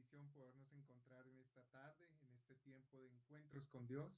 bendición podernos encontrar en esta tarde, en este tiempo de encuentros con Dios.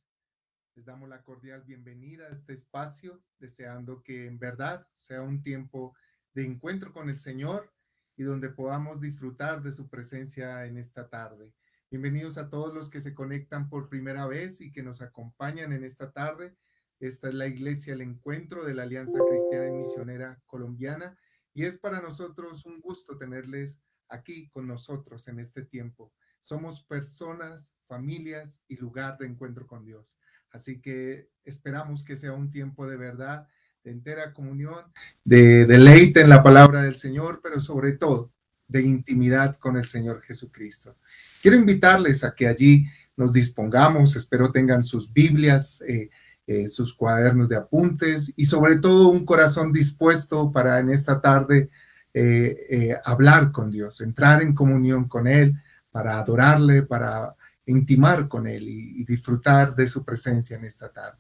Les damos la cordial bienvenida a este espacio, deseando que en verdad sea un tiempo de encuentro con el Señor y donde podamos disfrutar de su presencia en esta tarde. Bienvenidos a todos los que se conectan por primera vez y que nos acompañan en esta tarde. Esta es la Iglesia El Encuentro de la Alianza Cristiana y Misionera Colombiana y es para nosotros un gusto tenerles aquí con nosotros en este tiempo. Somos personas, familias y lugar de encuentro con Dios. Así que esperamos que sea un tiempo de verdad, de entera comunión, de deleite en la palabra del Señor, pero sobre todo de intimidad con el Señor Jesucristo. Quiero invitarles a que allí nos dispongamos, espero tengan sus Biblias, sus cuadernos de apuntes y sobre todo un corazón dispuesto para en esta tarde hablar con Dios, entrar en comunión con Él, para adorarle, para intimar con Él y disfrutar de su presencia en esta tarde.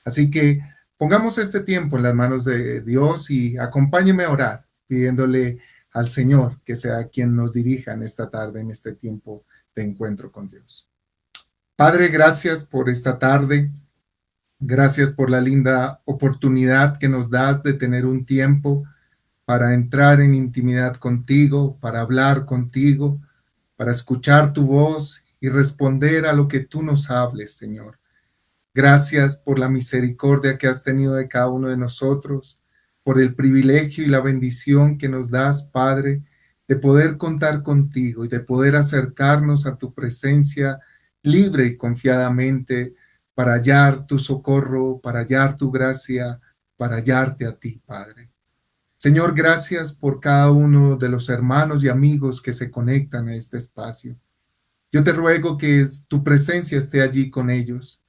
Así que pongamos este tiempo en las manos de Dios y acompáñeme a orar, pidiéndole al Señor que sea quien nos dirija en esta tarde, en este tiempo de encuentro con Dios. Padre, gracias por esta tarde. Gracias por la linda oportunidad que nos das de tener un tiempo para entrar en intimidad contigo, para hablar contigo, para escuchar tu voz y responder a lo que tú nos hables, Señor. Gracias por la misericordia que has tenido de cada uno de nosotros, por el privilegio y la bendición que nos das, Padre, de poder contar contigo y de poder acercarnos a tu presencia libre y confiadamente para hallar tu socorro, para hallar tu gracia, para hallarte a ti, Padre. Señor, gracias por cada uno de los hermanos y amigos que se conectan a este espacio. Yo te ruego que tu presencia esté allí con ellos,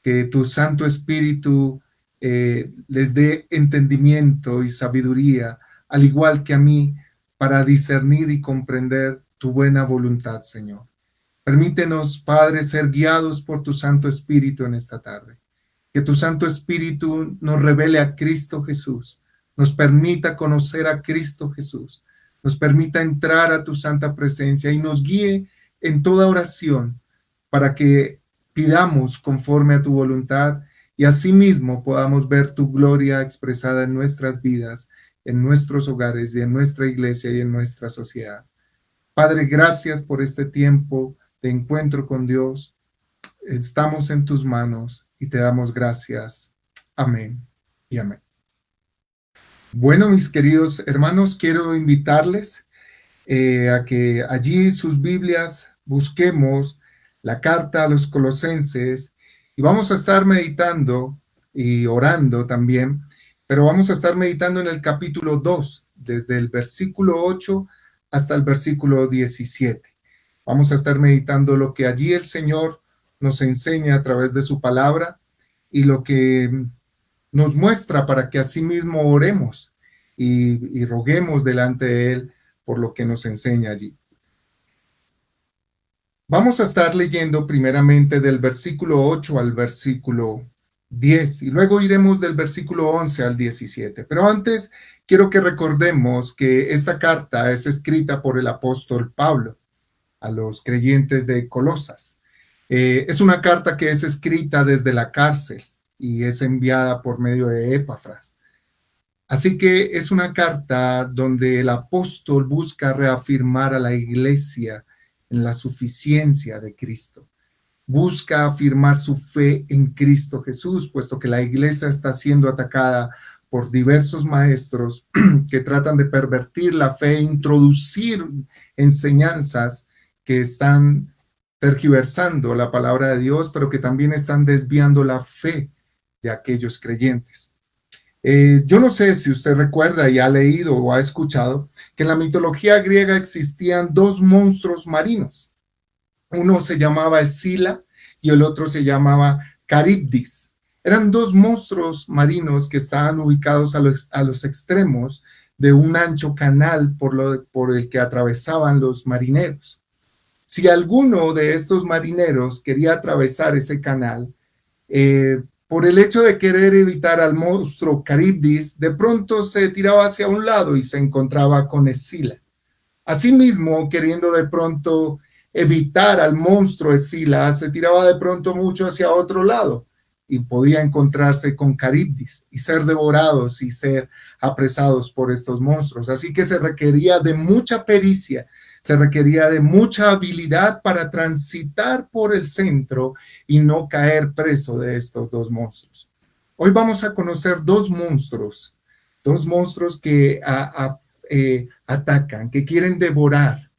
que tu Santo Espíritu les dé entendimiento y sabiduría, al igual que a mí, para discernir y comprender tu buena voluntad, Señor. Permítenos, Padre, ser guiados por tu Santo Espíritu en esta tarde. Que tu Santo Espíritu nos revele a Cristo Jesús, nos permita conocer a Cristo Jesús, nos permita entrar a tu santa presencia y nos guíe en toda oración para que pidamos conforme a tu voluntad y asimismo podamos ver tu gloria expresada en nuestras vidas, en nuestros hogares y en nuestra iglesia y en nuestra sociedad. Padre, gracias por este tiempo de encuentro con Dios. Estamos en tus manos y te damos gracias. Amén y amén. Bueno, mis queridos hermanos, quiero invitarles a que allí sus Biblias busquemos la carta a los Colosenses y vamos a estar meditando y orando también, pero vamos a estar meditando en el capítulo 2, desde el versículo 8 hasta el versículo 17. Vamos a estar meditando lo que allí el Señor nos enseña a través de su palabra y lo que nos muestra para que asimismo oremos y roguemos delante de Él por lo que nos enseña allí. Vamos a estar leyendo primeramente del versículo 8 al versículo 10 y luego iremos del versículo 11 al 17. Pero antes quiero que recordemos que esta carta es escrita por el apóstol Pablo a los creyentes de Colosas. Es una carta que es escrita desde la cárcel y es enviada por medio de Epafras. Así que es una carta donde el apóstol busca reafirmar a la iglesia en la suficiencia de Cristo. Busca afirmar su fe en Cristo Jesús, puesto que la iglesia está siendo atacada por diversos maestros que tratan de pervertir la fe e introducir enseñanzas que están tergiversando la palabra de Dios, pero que también están desviando la fe de aquellos creyentes. Yo no sé si usted recuerda y ha leído o ha escuchado que en la mitología griega existían dos monstruos marinos. Uno se llamaba Escila y el otro se llamaba Caribdis. Eran dos monstruos marinos que estaban ubicados a los extremos de un ancho canal por el que atravesaban los marineros. Si alguno de estos marineros quería atravesar ese canal, por el hecho de querer evitar al monstruo Caribdis, de pronto se tiraba hacia un lado y se encontraba con Escila. Asimismo, queriendo de pronto evitar al monstruo Escila, se tiraba de pronto mucho hacia otro lado y podía encontrarse con Caribdis y ser devorados y ser apresados por estos monstruos. Así que se requería de mucha pericia, se requería de mucha habilidad para transitar por el centro y no caer preso de estos dos monstruos. Hoy vamos a conocer dos monstruos que atacan, que quieren devorar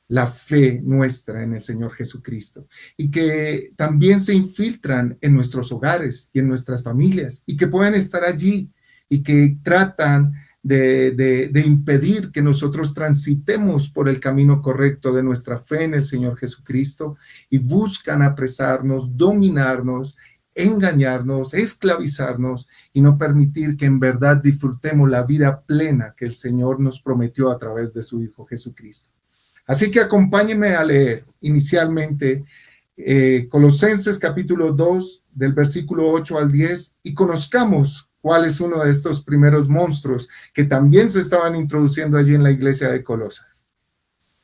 la fe nuestra en el Señor Jesucristo y que también se infiltran en nuestros hogares y en nuestras familias y que pueden estar allí y que tratan de impedir que nosotros transitemos por el camino correcto de nuestra fe en el Señor Jesucristo y buscan apresarnos, dominarnos, engañarnos, esclavizarnos y no permitir que en verdad disfrutemos la vida plena que el Señor nos prometió a través de su Hijo Jesucristo. Así que acompáñenme a leer inicialmente Colosenses capítulo 2 del versículo 8 al 10 y conozcamos cuál es uno de estos primeros monstruos que también se estaban introduciendo allí en la iglesia de Colosas.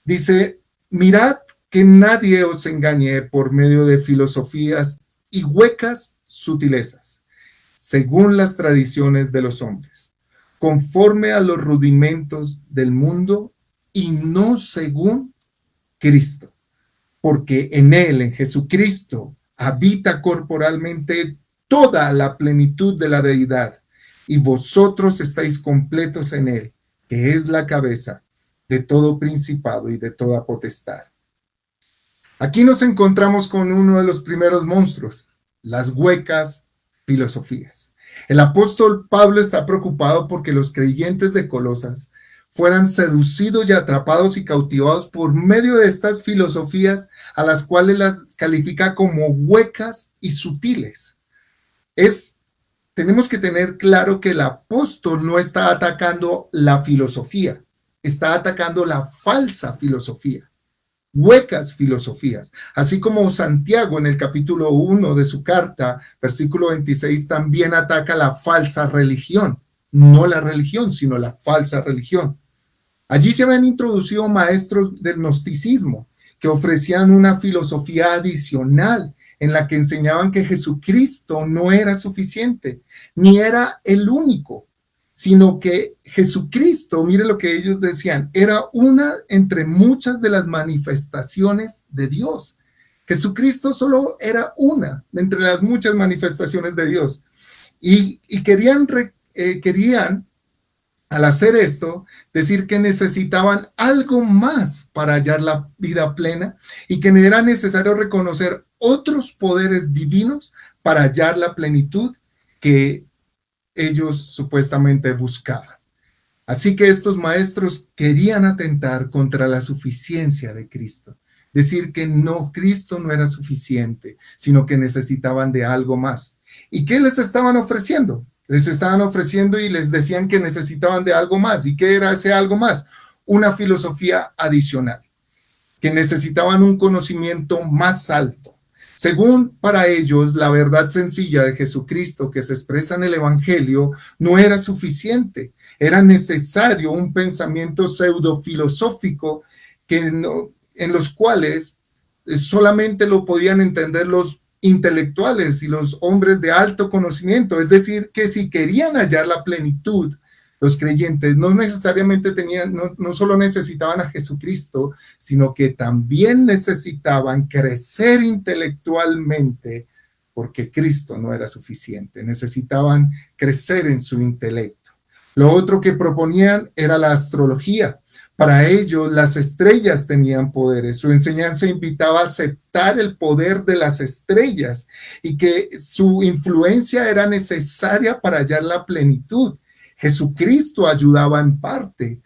Dice, mirad que nadie os engañe por medio de filosofías y huecas sutilezas, según las tradiciones de los hombres, conforme a los rudimentos del mundo y no según Cristo, porque en él, en Jesucristo, habita corporalmente toda la plenitud de la deidad, y vosotros estáis completos en él, que es la cabeza de todo principado y de toda potestad. Aquí nos encontramos con uno de los primeros monstruos, las huecas filosofías. El apóstol Pablo está preocupado porque los creyentes de Colosas fueran seducidos y atrapados y cautivados por medio de estas filosofías a las cuales las califica como huecas y sutiles. Tenemos que tener claro que el apóstol no está atacando la filosofía, está atacando la falsa filosofía, huecas filosofías, así como Santiago en el capítulo 1 de su carta, versículo 26, también ataca la falsa religión, no la religión, sino la falsa religión. Allí se habían introducido maestros del gnosticismo que ofrecían una filosofía adicional en la que enseñaban que Jesucristo no era suficiente, ni era el único, sino que Jesucristo, mire lo que ellos decían, era una entre muchas de las manifestaciones de Dios. Jesucristo solo era una entre las muchas manifestaciones de Dios. Y querían al hacer esto, decir que necesitaban algo más para hallar la vida plena y que era necesario reconocer otros poderes divinos para hallar la plenitud que ellos supuestamente buscaban. Así que estos maestros querían atentar contra la suficiencia de Cristo. Decir que no, Cristo no era suficiente, sino que necesitaban de algo más. ¿Y qué les estaban ofreciendo? Les estaban ofreciendo y les decían que necesitaban de algo más. ¿Y qué era ese algo más? Una filosofía adicional, que necesitaban un conocimiento más alto. Según para ellos, la verdad sencilla de Jesucristo que se expresa en el Evangelio no era suficiente. Era necesario un pensamiento pseudofilosófico en los cuales solamente lo podían entender los intelectuales y los hombres de alto conocimiento. Es decir, que si querían hallar la plenitud, los creyentes no necesariamente no solo necesitaban a Jesucristo, sino que también necesitaban crecer intelectualmente, porque Cristo no era suficiente. Necesitaban crecer en su intelecto. Lo otro que proponían era la astrología. Para ellos, las estrellas tenían poderes. Su enseñanza invitaba a aceptar el poder de las estrellas y que su influencia era necesaria para hallar la plenitud. Jesucristo ayudaba en parte,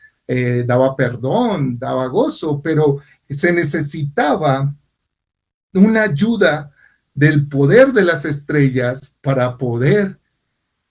daba perdón, daba gozo, pero se necesitaba una ayuda del poder de las estrellas para poder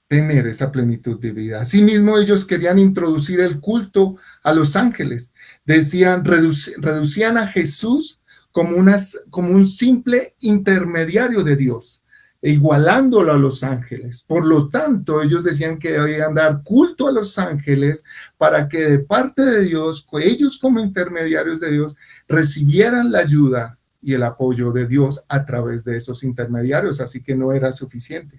tener esa plenitud de vida. Asimismo, ellos querían introducir el culto a los ángeles. Reducían a Jesús como un simple intermediario de Dios, igualándolo a los ángeles. Por lo tanto, ellos decían que debían dar culto a los ángeles para que de parte de Dios, ellos como intermediarios de Dios, recibieran la ayuda y el apoyo de Dios a través de esos intermediarios, así que no era suficiente.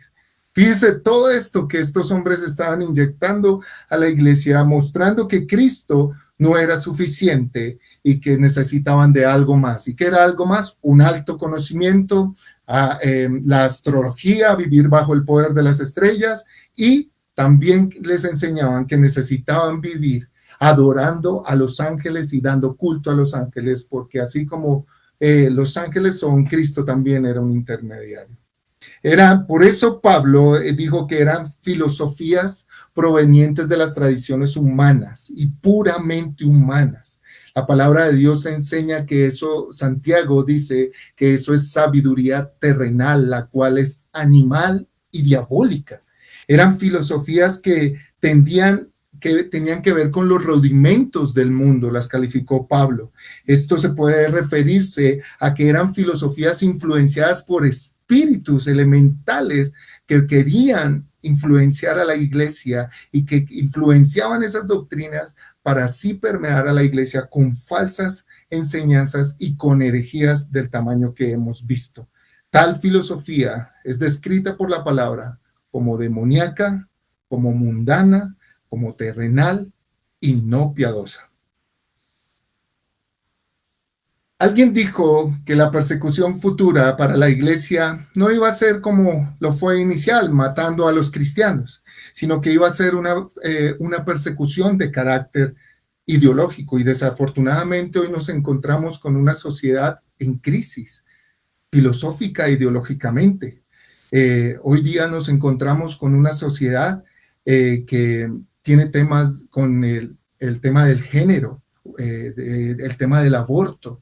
Fíjese todo esto que estos hombres estaban inyectando a la iglesia, mostrando que Cristo no era suficiente y que necesitaban de algo más. ¿Y qué era algo más? Un alto conocimiento, la astrología, vivir bajo el poder de las estrellas, y también les enseñaban que necesitaban vivir adorando a los ángeles y dando culto a los ángeles, porque así como los ángeles son, Cristo también era un intermediario. Por eso Pablo dijo que eran filosofías provenientes de las tradiciones humanas y puramente humanas. La palabra de Dios enseña que eso, Santiago dice que eso es sabiduría terrenal, la cual es animal y diabólica. Eran filosofías que tenían que ver con los rudimentos del mundo, las calificó Pablo. Esto se puede referirse a que eran filosofías influenciadas por espíritus elementales que querían influenciar a la iglesia y que influenciaban esas doctrinas para así permear a la iglesia con falsas enseñanzas y con herejías del tamaño que hemos visto. Tal filosofía es descrita por la palabra como demoníaca, como mundana, como terrenal y no piadosa. Alguien dijo que la persecución futura para la iglesia no iba a ser como lo fue inicial, matando a los cristianos, sino que iba a ser una persecución de carácter ideológico. Y desafortunadamente hoy nos encontramos con una sociedad en crisis, filosófica e ideológicamente. Hoy día nos encontramos con una sociedad que tiene temas con el tema del género, el tema del aborto,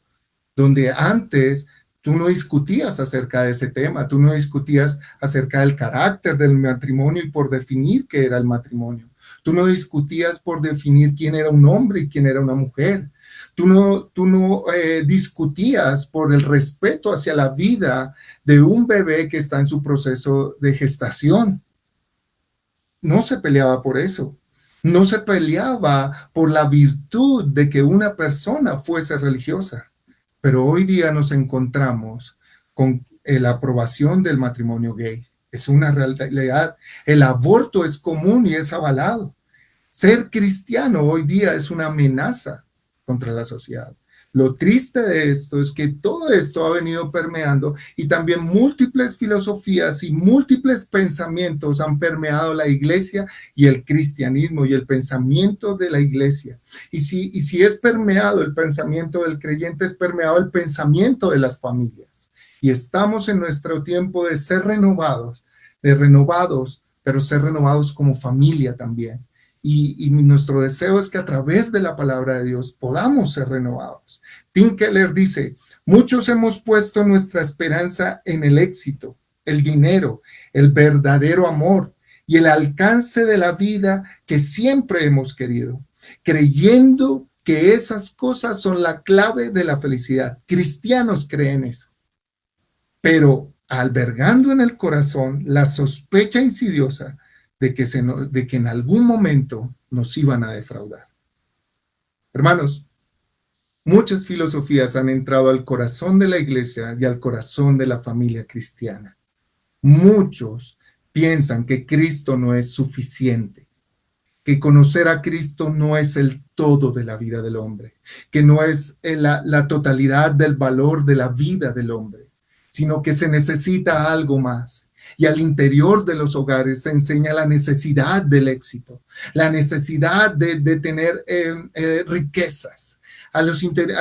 donde antes tú no discutías acerca de ese tema, tú no discutías acerca del carácter del matrimonio y por definir qué era el matrimonio. Tú no discutías por definir quién era un hombre y quién era una mujer. Tú no discutías por el respeto hacia la vida de un bebé que está en su proceso de gestación. No se peleaba por eso. No se peleaba por la virtud de que una persona fuese religiosa. Pero hoy día nos encontramos con la aprobación del matrimonio gay. Es una realidad. El aborto es común y es avalado. Ser cristiano hoy día es una amenaza contra la sociedad. Lo triste de esto es que todo esto ha venido permeando y también múltiples filosofías y múltiples pensamientos han permeado la iglesia y el cristianismo y el pensamiento de la iglesia. Y si es permeado el pensamiento del creyente, es permeado el pensamiento de las familias. Y estamos en nuestro tiempo de ser renovados, pero ser renovados como familia también. Y nuestro deseo es que a través de la palabra de Dios podamos ser renovados. Tim Keller dice, muchos hemos puesto nuestra esperanza en el éxito, el dinero, el verdadero amor y el alcance de la vida que siempre hemos querido, creyendo que esas cosas son la clave de la felicidad. Cristianos creen eso, pero albergando en el corazón la sospecha insidiosa de que en algún momento nos iban a defraudar. Hermanos, muchas filosofías han entrado al corazón de la iglesia y al corazón de la familia cristiana. Muchos piensan que Cristo no es suficiente, que conocer a Cristo no es el todo de la vida del hombre, que no es la totalidad del valor de la vida del hombre, sino que se necesita algo más. Y al interior de los hogares se enseña la necesidad del éxito, la necesidad de tener riquezas. Al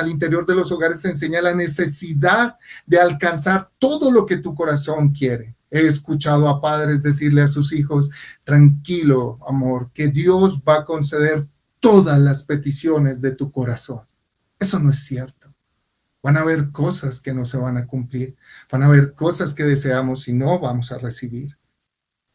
interior de los hogares se enseña la necesidad de alcanzar todo lo que tu corazón quiere. He escuchado a padres decirle a sus hijos, tranquilo, amor, que Dios va a conceder todas las peticiones de tu corazón. Eso no es cierto. Van a haber cosas que no se van a cumplir. Van a haber cosas que deseamos y no vamos a recibir.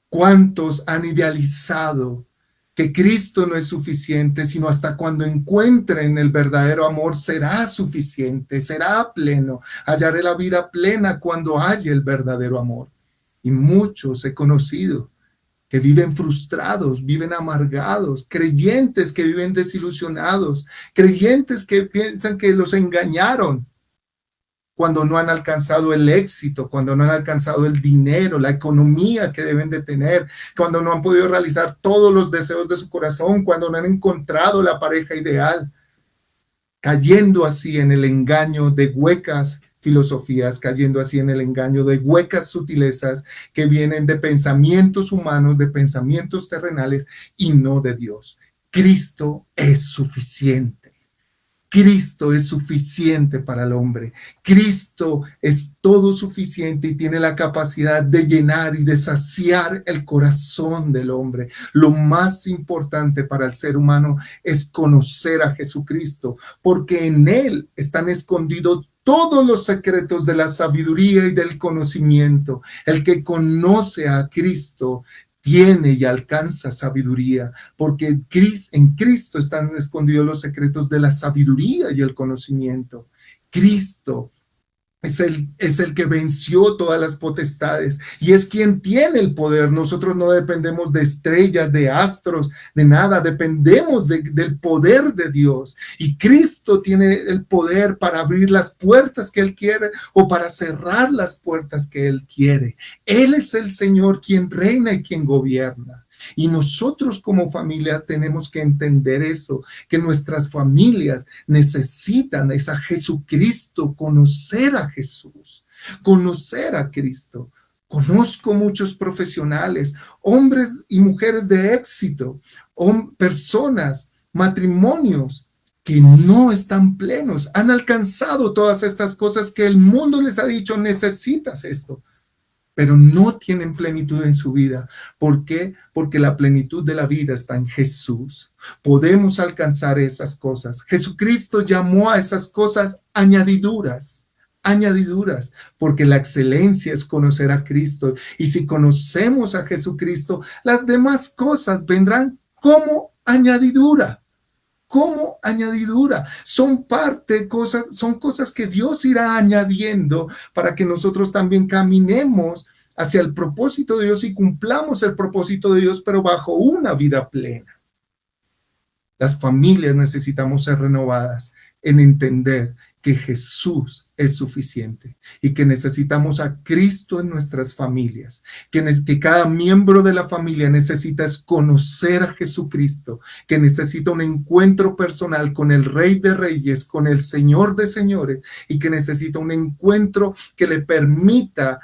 ¿Cuántos han idealizado que Cristo no es suficiente, sino hasta cuando encuentren el verdadero amor será suficiente, será pleno? Hallaré la vida plena cuando haya el verdadero amor. Y muchos he conocido que viven frustrados, viven amargados, creyentes que viven desilusionados, creyentes que piensan que los engañaron cuando no han alcanzado el éxito, cuando no han alcanzado el dinero, la economía que deben de tener, cuando no han podido realizar todos los deseos de su corazón, cuando no han encontrado la pareja ideal, cayendo así en el engaño de huecas filosofías, cayendo así en el engaño de huecas sutilezas que vienen de pensamientos humanos, de pensamientos terrenales y no de Dios. Cristo es suficiente. Cristo es suficiente para el hombre. Cristo es todo suficiente y tiene la capacidad de llenar y de saciar el corazón del hombre. Lo más importante para el ser humano es conocer a Jesucristo, porque en Él están escondidos todos los secretos de la sabiduría y del conocimiento. El que conoce a Cristo tiene y alcanza sabiduría, porque en Cristo están escondidos los secretos de la sabiduría y el conocimiento. Cristo es el que venció todas las potestades y es quien tiene el poder. Nosotros no dependemos de estrellas, de astros, de nada, dependemos del poder de Dios. Y Cristo tiene el poder para abrir las puertas que Él quiere o para cerrar las puertas que Él quiere. Él es el Señor quien reina y quien gobierna. Y nosotros como familia tenemos que entender eso, que nuestras familias necesitan es a Jesucristo, conocer a Jesús, conocer a Cristo. Conozco muchos profesionales, hombres y mujeres de éxito, personas, matrimonios que no están plenos, han alcanzado todas estas cosas que el mundo les ha dicho, necesitas esto, pero no tienen plenitud en su vida. ¿Por qué? Porque la plenitud de la vida está en Jesús. Podemos alcanzar esas cosas. Jesucristo llamó a esas cosas añadiduras, porque la excelencia es conocer a Cristo. Y si conocemos a Jesucristo, las demás cosas vendrán como añadidura. Como añadidura, son cosas que Dios irá añadiendo para que nosotros también caminemos hacia el propósito de Dios y cumplamos el propósito de Dios, pero bajo una vida plena. Las familias necesitamos ser renovadas en entender que Jesús es suficiente y que necesitamos a Cristo en nuestras familias, que cada miembro de la familia necesita conocer a Jesucristo, que necesita un encuentro personal con el Rey de Reyes, con el Señor de Señores, y que necesita un encuentro que le permita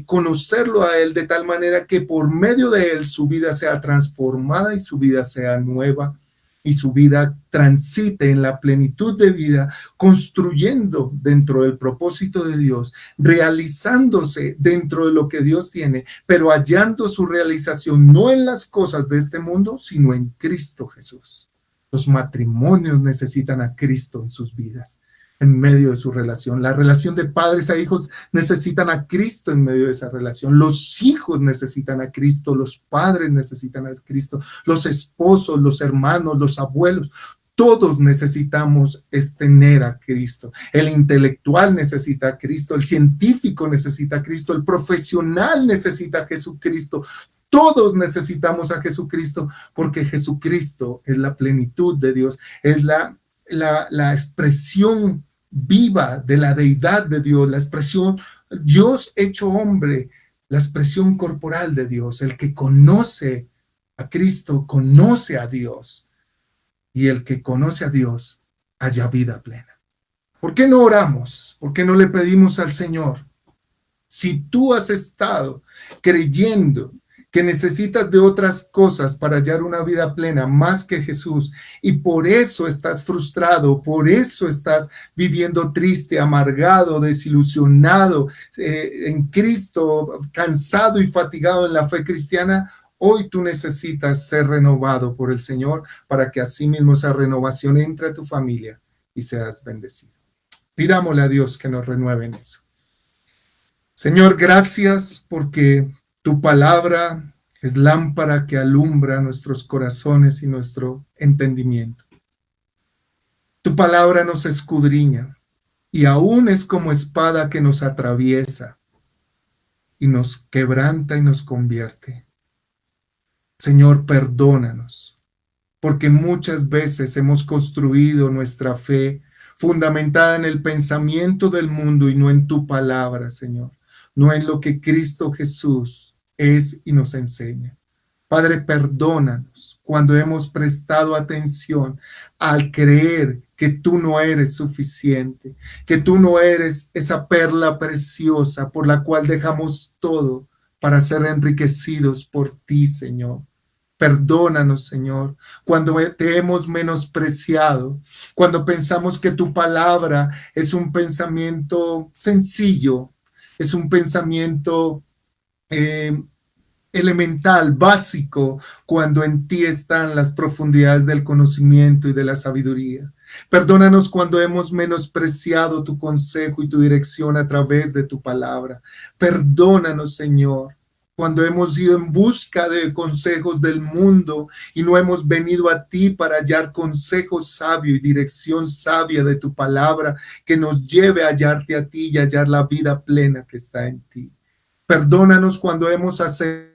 conocerlo a Él de tal manera que por medio de Él su vida sea transformada y su vida sea nueva, y su vida transite en la plenitud de vida, construyendo dentro del propósito de Dios, realizándose dentro de lo que Dios tiene, pero hallando su realización no en las cosas de este mundo, sino en Cristo Jesús. Los matrimonios necesitan a Cristo en sus vidas, en medio de su relación. La relación de padres a hijos necesitan a Cristo en medio de esa relación. Los hijos necesitan a Cristo, los padres necesitan a Cristo, los esposos, los hermanos, los abuelos. Todos necesitamos tener a Cristo. El intelectual necesita a Cristo, el científico necesita a Cristo, el profesional necesita a Jesucristo. Todos necesitamos a Jesucristo porque Jesucristo es la plenitud de Dios, es la expresión viva de la deidad de Dios, la expresión Dios hecho hombre, la expresión corporal de Dios. El que conoce a Cristo conoce a Dios, y el que conoce a Dios halla vida plena. ¿Por qué no oramos? ¿Por qué no le pedimos al Señor? Si tú has estado creyendo que necesitas de otras cosas para hallar una vida plena más que Jesús, y por eso estás frustrado, por eso estás viviendo triste, amargado, desilusionado en Cristo, cansado y fatigado en la fe cristiana, hoy tú necesitas ser renovado por el Señor para que así mismo esa renovación entre a tu familia y seas bendecido. Pidámosle a Dios que nos renueve en eso. Señor, gracias porque tu palabra es lámpara que alumbra nuestros corazones y nuestro entendimiento. Tu palabra nos escudriña y aún es como espada que nos atraviesa y nos quebranta y nos convierte. Señor, perdónanos, porque muchas veces hemos construido nuestra fe fundamentada en el pensamiento del mundo y no en tu palabra, Señor, no en lo que Cristo Jesús es y nos enseña. Padre, perdónanos cuando hemos prestado atención al creer que tú no eres suficiente, que tú no eres esa perla preciosa por la cual dejamos todo para ser enriquecidos por ti, Señor. Perdónanos, Señor, cuando te hemos menospreciado, cuando pensamos que tu palabra es un pensamiento sencillo, es un pensamiento eh, elemental, básico, cuando en ti están las profundidades del conocimiento y de la sabiduría. Perdónanos cuando hemos menospreciado tu consejo y tu dirección a través de tu palabra. Perdónanos, Señor, cuando hemos ido en busca de consejos del mundo y no hemos venido a ti para hallar consejo sabio y dirección sabia de tu palabra que nos lleve a hallarte a ti y hallar la vida plena que está en ti. Perdónanos cuando hemos aceptado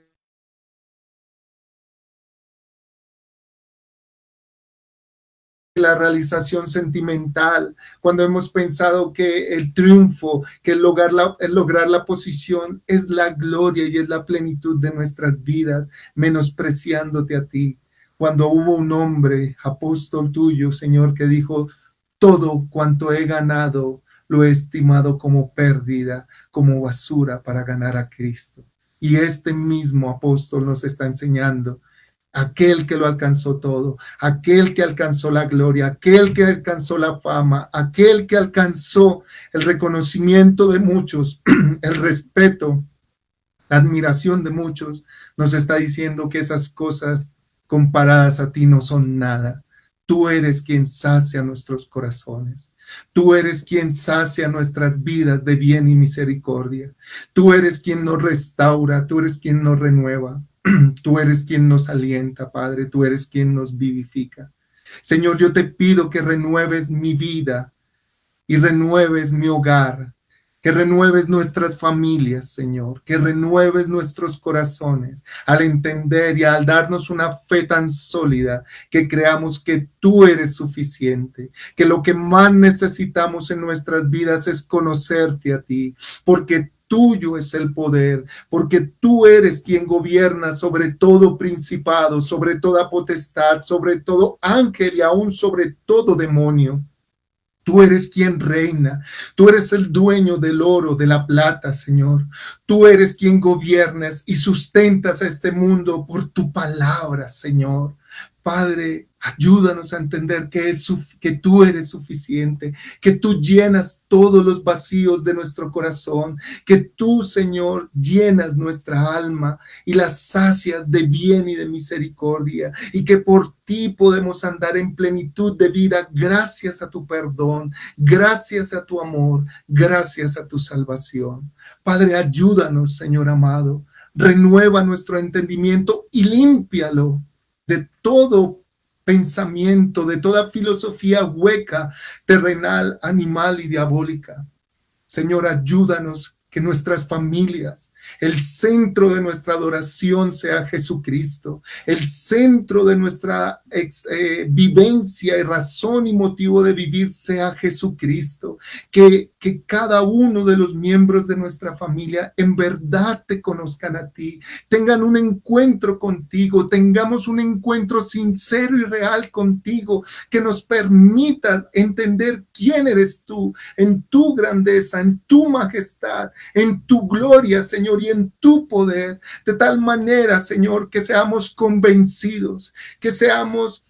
la realización sentimental, cuando hemos pensado que el triunfo, que el lograr la posición es la gloria y es la plenitud de nuestras vidas, menospreciándote a ti. Cuando hubo un hombre, apóstol tuyo, Señor, que dijo, todo cuanto he ganado lo he estimado como pérdida, como basura para ganar a Cristo. Y este mismo apóstol nos está enseñando aquel que lo alcanzó todo, aquel que alcanzó la gloria, aquel que alcanzó la fama, aquel que alcanzó el reconocimiento de muchos, el respeto, la admiración de muchos, nos está diciendo que esas cosas comparadas a ti no son nada. Tú eres quien sacia nuestros corazones. Tú eres quien sacia nuestras vidas de bien y misericordia. Tú eres quien nos restaura, tú eres quien nos renueva. Tú eres quien nos alienta, Padre, tú eres quien nos vivifica. Señor, yo te pido que renueves mi vida y renueves mi hogar, que renueves nuestras familias, Señor, que renueves nuestros corazones al entender y al darnos una fe tan sólida que creamos que tú eres suficiente, que lo que más necesitamos en nuestras vidas es conocerte a ti, porque tuyo es el poder, porque tú eres quien gobierna sobre todo principado, sobre toda potestad, sobre todo ángel y aún sobre todo demonio. Tú eres quien reina, tú eres el dueño del oro, de la plata, Señor. Tú eres quien gobiernas y sustentas a este mundo por tu palabra, Señor. Padre, ayúdanos a entender que tú eres suficiente, que tú llenas todos los vacíos de nuestro corazón, que tú, Señor, llenas nuestra alma y la sacias de bien y de misericordia, y que por ti podemos andar en plenitud de vida gracias a tu perdón, gracias a tu amor, gracias a tu salvación. Padre, ayúdanos, Señor amado, renueva nuestro entendimiento y límpialo de todo pensamiento, de toda filosofía hueca, terrenal, animal y diabólica. Señor, ayúdanos que nuestras familias, el centro de nuestra adoración sea Jesucristo, el centro de nuestra vivencia y razón y motivo de vivir sea Jesucristo, que cada uno de los miembros de nuestra familia en verdad te conozcan a ti, tengan un encuentro contigo, tengamos un encuentro sincero y real contigo, que nos permita entender quién eres tú, en tu grandeza, en tu majestad, en tu gloria, Señor, y en tu poder, de tal manera, Señor, que seamos convencidos, que seamos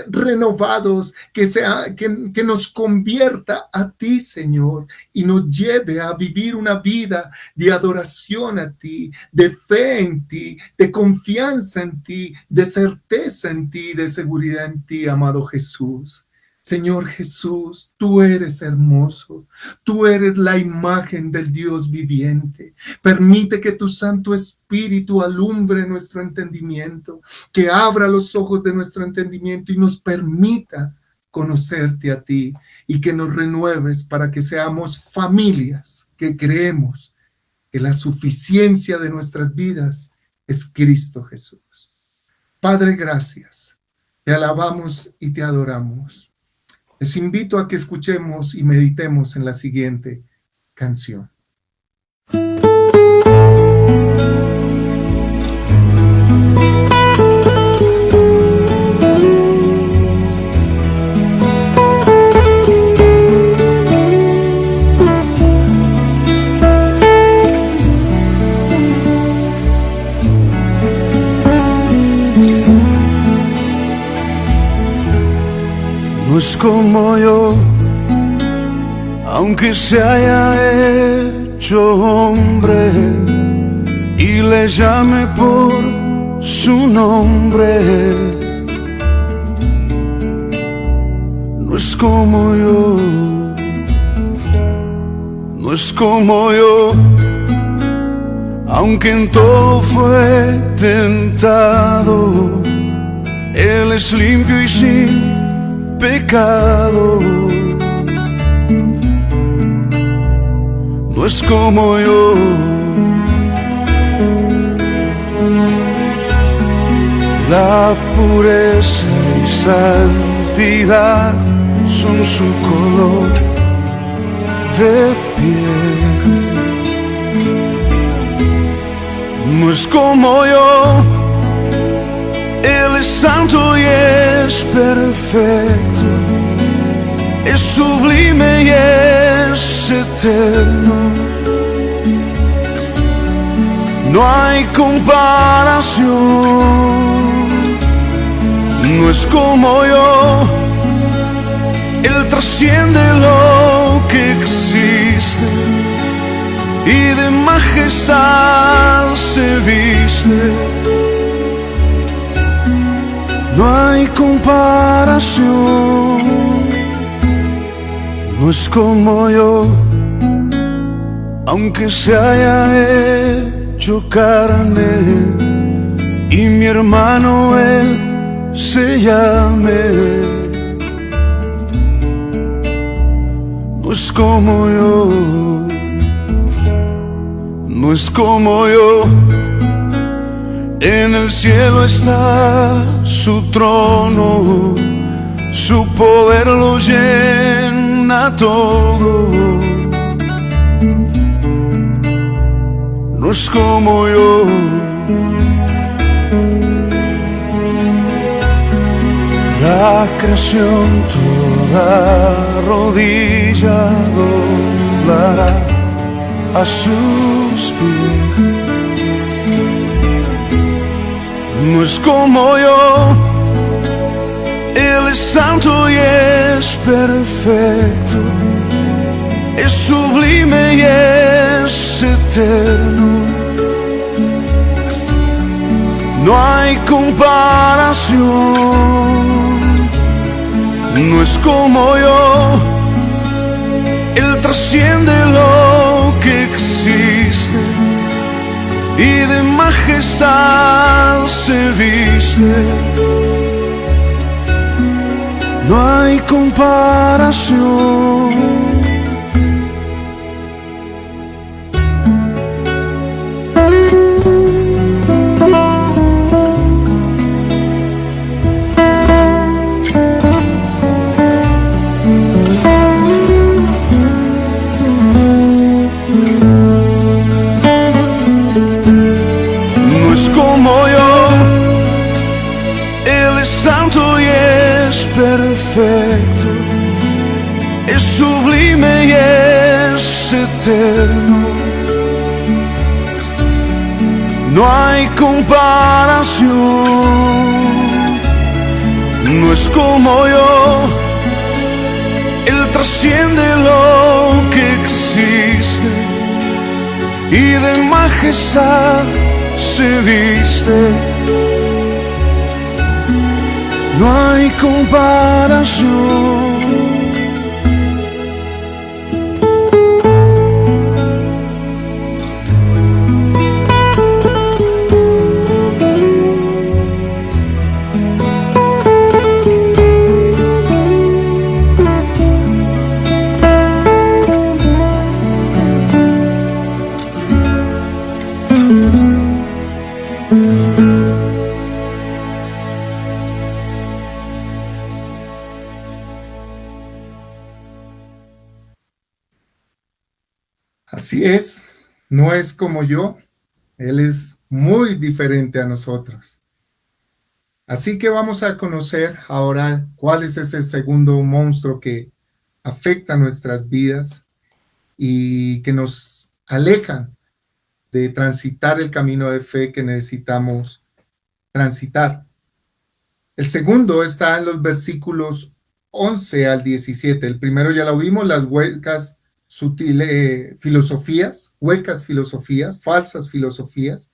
renovados, que nos convierta a ti, Señor, y nos lleve a vivir una vida de adoración a ti, de fe en ti, de confianza en ti, de certeza en ti, de seguridad en ti, amado Jesús. Señor Jesús, tú eres hermoso, tú eres la imagen del Dios viviente. Permite que tu Santo Espíritu alumbre nuestro entendimiento, que abra los ojos de nuestro entendimiento y nos permita conocerte a ti, y que nos renueves para que seamos familias que creemos que la suficiencia de nuestras vidas es Cristo Jesús. Padre, gracias. Te alabamos y te adoramos. Les invito a que escuchemos y meditemos en la siguiente canción. No es como yo, aunque se haya hecho hombre y le llame por su nombre. No es como yo, no es como yo, aunque en todo fue tentado. Él es limpio y sin pecado. No es como yo, la pureza y santidad son su color de piel. No es como yo, Él es santo y es perfecto, es sublime y es eterno. No hay comparación. No es como yo, Él trasciende lo que existe y de majestad se viste. No hay comparación. No es como yo, aunque se haya hecho carne y mi hermano él se llame. No es como yo, no es como yo. En el cielo está su trono, su poder lo llena todo. No es como yo, la creación toda rodilla doblará a sus pies. No es como yo, Él es santo y es perfecto, es sublime y es eterno. No hay comparación. No es como yo, Él trasciende lo que existe y de majestad se viste. No hay comparación. Santo y es perfecto, es sublime y es eterno. No hay comparación. No es como yo, Él trasciende lo que existe y de majestad se viste. No hay comparación. Así es, no es como yo, Él es muy diferente a nosotros. Así que vamos a conocer ahora cuál es ese segundo monstruo que afecta nuestras vidas y que nos alejan de transitar el camino de fe que necesitamos transitar. El segundo está en los versículos 11 al 17. El primero ya lo vimos, las huecas sutiles filosofías, huecas filosofías, falsas filosofías.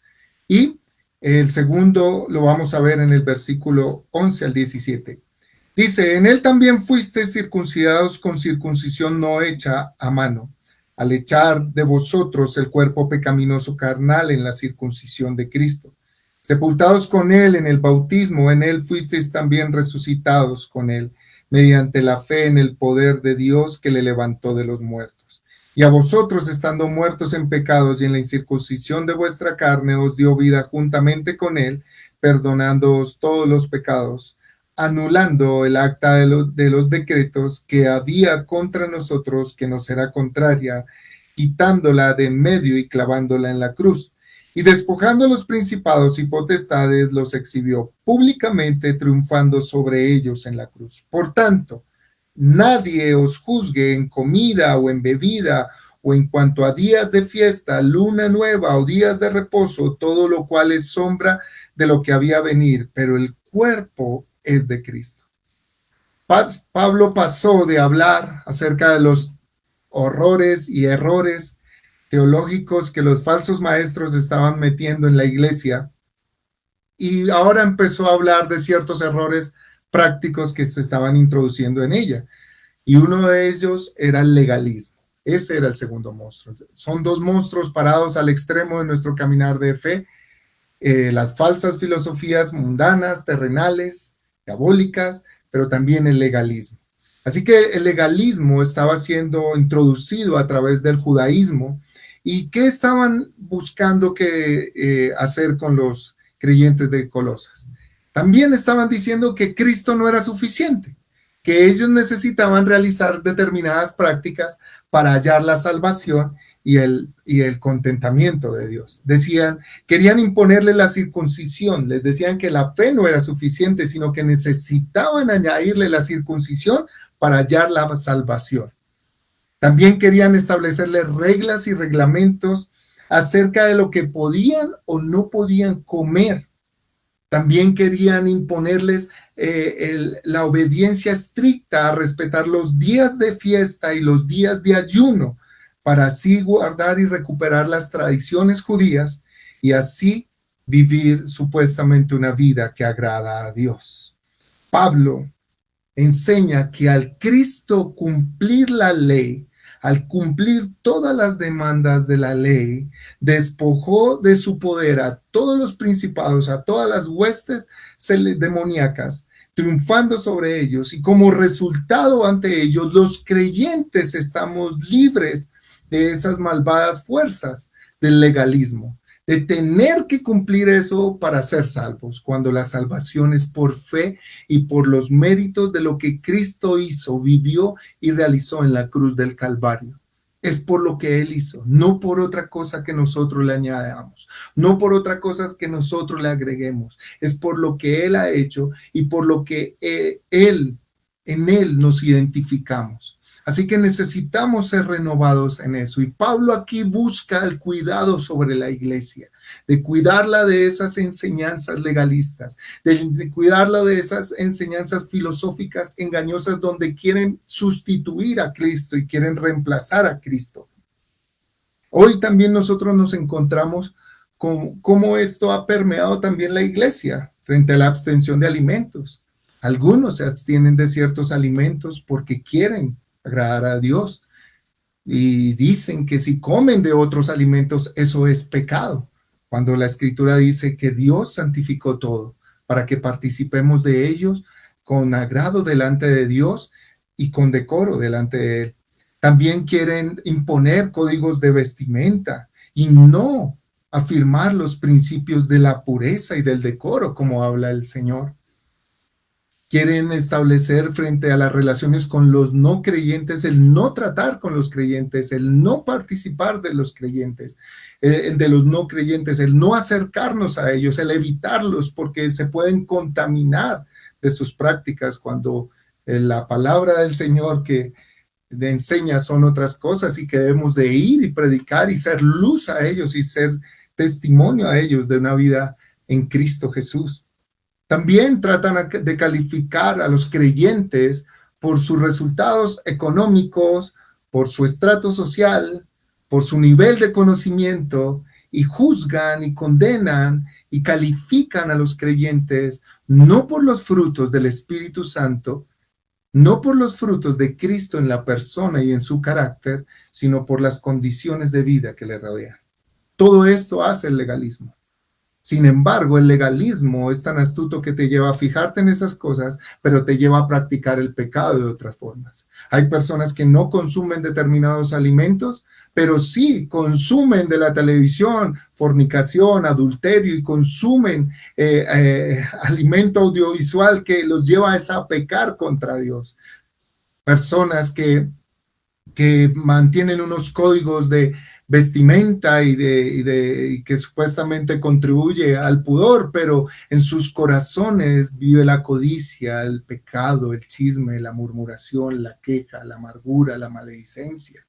Y el segundo lo vamos a ver en el versículo 11 al 17. Dice, en él también fuiste circuncidados con circuncisión no hecha a mano, al echar de vosotros el cuerpo pecaminoso carnal en la circuncisión de Cristo. Sepultados con él en el bautismo, en él fuisteis también resucitados con él, mediante la fe en el poder de Dios que le levantó de los muertos. Y a vosotros, estando muertos en pecados y en la incircuncisión de vuestra carne, os dio vida juntamente con él, perdonándoos todos los pecados, anulando el acta de los decretos que había contra nosotros, que nos era contraria, quitándola de en medio y clavándola en la cruz. Y despojando a los principados y potestades, los exhibió públicamente, triunfando sobre ellos en la cruz. Por tanto, nadie os juzgue en comida o en bebida, o en cuanto a días de fiesta, luna nueva o días de reposo, todo lo cual es sombra de lo que había venir, pero el cuerpo es de Cristo. Pablo pasó de hablar acerca de los horrores y errores teológicos que los falsos maestros estaban metiendo en la iglesia, y ahora empezó a hablar de ciertos errores prácticos que se estaban introduciendo en ella, y uno de ellos era el legalismo. Ese era el segundo monstruo. Son dos monstruos parados al extremo de nuestro caminar de fe, las falsas filosofías mundanas, terrenales, diabólicas, pero también el legalismo. Así que el legalismo estaba siendo introducido a través del judaísmo. ¿Y qué estaban buscando hacer con los creyentes de Colosas? También estaban diciendo que Cristo no era suficiente, que ellos necesitaban realizar determinadas prácticas para hallar la salvación y el contentamiento de Dios. Querían imponerle la circuncisión, les decían que la fe no era suficiente, sino que necesitaban añadirle la circuncisión para hallar la salvación. También querían establecerle reglas y reglamentos acerca de lo que podían o no podían comer. También querían imponerles la obediencia estricta a respetar los días de fiesta y los días de ayuno, para así guardar y recuperar las tradiciones judías y así vivir supuestamente una vida que agrada a Dios. Pablo enseña que al Cristo cumplir la ley, al cumplir todas las demandas de la ley, despojó de su poder a todos los principados, a todas las huestes demoníacas, triunfando sobre ellos, y como resultado ante ellos, los creyentes estamos libres de esas malvadas fuerzas del legalismo, de tener que cumplir eso para ser salvos, cuando la salvación es por fe y por los méritos de lo que Cristo hizo, vivió y realizó en la cruz del Calvario. Es por lo que Él hizo, no por otra cosa que nosotros le añadamos, no por otra cosa que nosotros le agreguemos. Es por lo que Él ha hecho y por lo que en Él nos identificamos. Así que necesitamos ser renovados en eso. Y Pablo aquí busca el cuidado sobre la iglesia, de cuidarla de esas enseñanzas legalistas, de cuidarla de esas enseñanzas filosóficas engañosas donde quieren sustituir a Cristo y quieren reemplazar a Cristo. Hoy también nosotros nos encontramos con cómo esto ha permeado también la iglesia frente a la abstención de alimentos. Algunos se abstienen de ciertos alimentos porque quieren agradar a Dios y dicen que si comen de otros alimentos eso es pecado, cuando la escritura dice que Dios santificó todo para que participemos de ellos con agrado delante de Dios y con decoro delante de Él. También quieren imponer códigos de vestimenta y no afirmar los principios de la pureza y del decoro, como habla el Señor. Quieren establecer frente a las relaciones con los no creyentes el no tratar con los creyentes, el no participar de los creyentes, de los no creyentes, el no acercarnos a ellos, el evitarlos porque se pueden contaminar de sus prácticas cuando la palabra del Señor que enseña son otras cosas y que debemos de ir y predicar y ser luz a ellos y ser testimonio a ellos de una vida en Cristo Jesús. También tratan de calificar a los creyentes por sus resultados económicos, por su estrato social, por su nivel de conocimiento, y juzgan y condenan y califican a los creyentes no por los frutos del Espíritu Santo, no por los frutos de Cristo en la persona y en su carácter, sino por las condiciones de vida que le rodean. Todo esto hace el legalismo. Sin embargo, el legalismo es tan astuto que te lleva a fijarte en esas cosas, pero te lleva a practicar el pecado de otras formas. Hay personas que no consumen determinados alimentos, pero sí consumen de la televisión, fornicación, adulterio y consumen alimento audiovisual que los lleva a pecar contra Dios. Personas que mantienen unos códigos de vestimenta y que supuestamente contribuye al pudor, pero en sus corazones vive la codicia, el pecado, el chisme, la murmuración, la queja, la amargura, la maledicencia.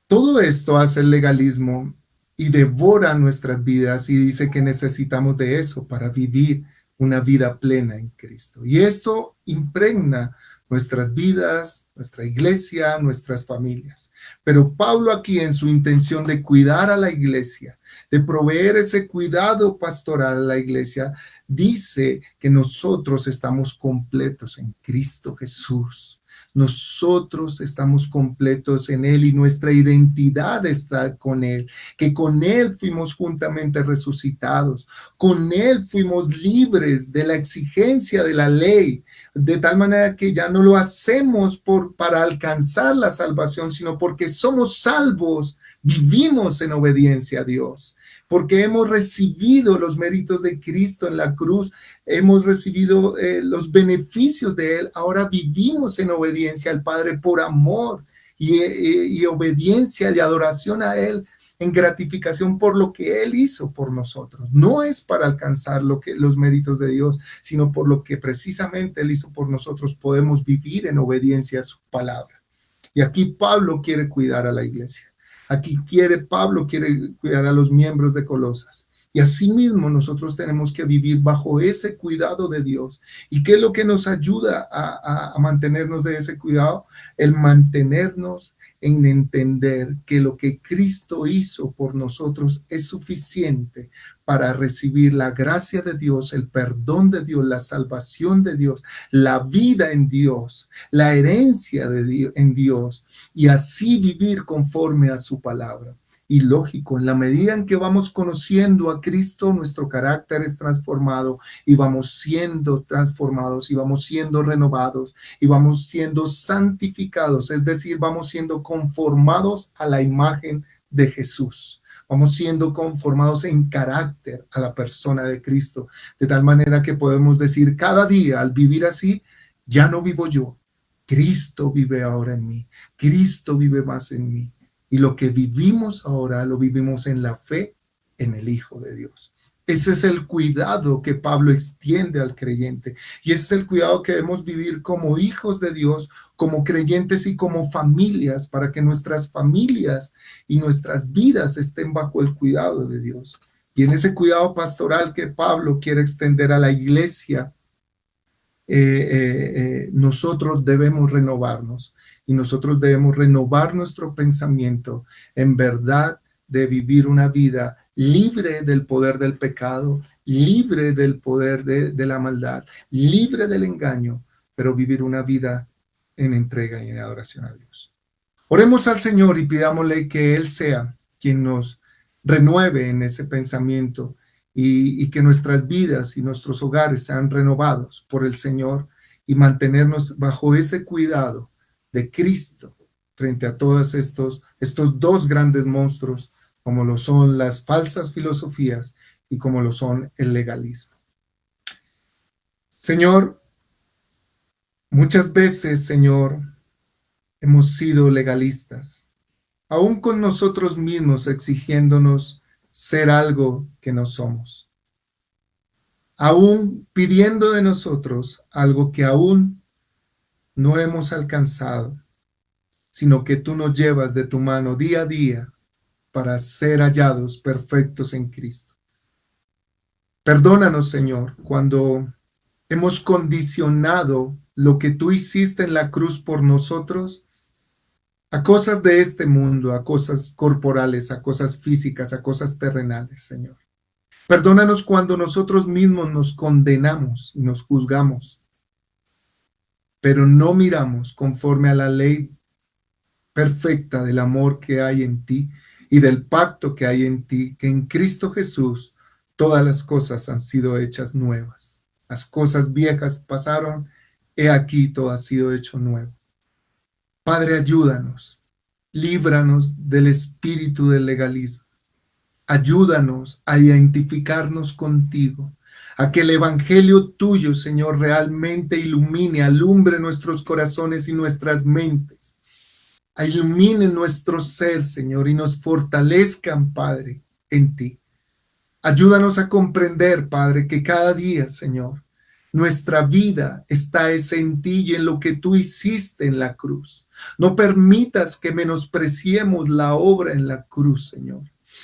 Todo esto hace el legalismo y devora nuestras vidas y dice que necesitamos de eso para vivir una vida plena en Cristo. Y esto impregna nuestras vidas, nuestra iglesia, nuestras familias. Pero Pablo aquí en su intención de cuidar a la iglesia, de proveer ese cuidado pastoral a la iglesia, dice que nosotros estamos completos en Cristo Jesús. Nosotros estamos completos en Él y nuestra identidad está con Él, que con Él fuimos juntamente resucitados, con Él fuimos libres de la exigencia de la ley, de tal manera que ya no lo hacemos para alcanzar la salvación, sino porque somos salvos, vivimos en obediencia a Dios. Porque hemos recibido los méritos de Cristo en la cruz, hemos recibido los beneficios de Él, ahora vivimos en obediencia al Padre por amor y obediencia y adoración a Él, en gratificación por lo que Él hizo por nosotros. No es para alcanzar los méritos de Dios, sino por lo que precisamente Él hizo por nosotros, podemos vivir en obediencia a su palabra. Y aquí Pablo quiere cuidar a la iglesia. Aquí Pablo quiere cuidar a los miembros de Colosas. Y asimismo nosotros tenemos que vivir bajo ese cuidado de Dios. ¿Y qué es lo que nos ayuda a mantenernos de ese cuidado? El mantenernos en entender que lo que Cristo hizo por nosotros es suficiente para recibir la gracia de Dios, el perdón de Dios, la salvación de Dios, la vida en Dios, la herencia de Dios, en Dios, y así vivir conforme a su palabra. Y lógico, en la medida en que vamos conociendo a Cristo, nuestro carácter es transformado y vamos siendo transformados y vamos siendo renovados y vamos siendo santificados, es decir, vamos siendo conformados a la imagen de Jesús. Vamos siendo conformados en carácter a la persona de Cristo, de tal manera que podemos decir cada día al vivir así, ya no vivo yo, Cristo vive ahora en mí, Cristo vive más en mí. Y lo que vivimos ahora lo vivimos en la fe en el Hijo de Dios. Ese es el cuidado que Pablo extiende al creyente. Y ese es el cuidado que debemos vivir como hijos de Dios, como creyentes y como familias, para que nuestras familias y nuestras vidas estén bajo el cuidado de Dios. Y en ese cuidado pastoral que Pablo quiere extender a la iglesia, nosotros debemos renovarnos. Y nosotros debemos renovar nuestro pensamiento en verdad de vivir una vida libre del poder del pecado, libre del poder de la maldad, libre del engaño, pero vivir una vida en entrega y en adoración a Dios. Oremos al Señor y pidámosle que Él sea quien nos renueve en ese pensamiento y que nuestras vidas y nuestros hogares sean renovados por el Señor y mantenernos bajo ese cuidado de Cristo frente a todos estos dos grandes monstruos, como lo son las falsas filosofías y como lo son el legalismo. Señor, muchas veces, Señor, hemos sido legalistas, aún con nosotros mismos exigiéndonos ser algo que no somos, aún pidiendo de nosotros algo que aún no hemos alcanzado, sino que tú nos llevas de tu mano día a día para ser hallados perfectos en Cristo. Perdónanos, Señor, cuando hemos condicionado lo que tú hiciste en la cruz por nosotros a cosas de este mundo, a cosas corporales, a cosas físicas, a cosas terrenales, Señor. Perdónanos cuando nosotros mismos nos condenamos y nos juzgamos, pero no miramos conforme a la ley perfecta del amor que hay en ti y del pacto que hay en ti, que en Cristo Jesús todas las cosas han sido hechas nuevas. Las cosas viejas pasaron, he aquí todo ha sido hecho nuevo. Padre, ayúdanos, líbranos del espíritu del legalismo. Ayúdanos a identificarnos contigo, a que el evangelio tuyo, Señor, realmente ilumine, alumbre nuestros corazones y nuestras mentes. Ilumine nuestro ser, Señor, y nos fortalezcan, Padre, en ti. Ayúdanos a comprender, Padre, que cada día, Señor, nuestra vida está en ti y en lo que tú hiciste en la cruz. No permitas que menospreciemos la obra en la cruz, Señor.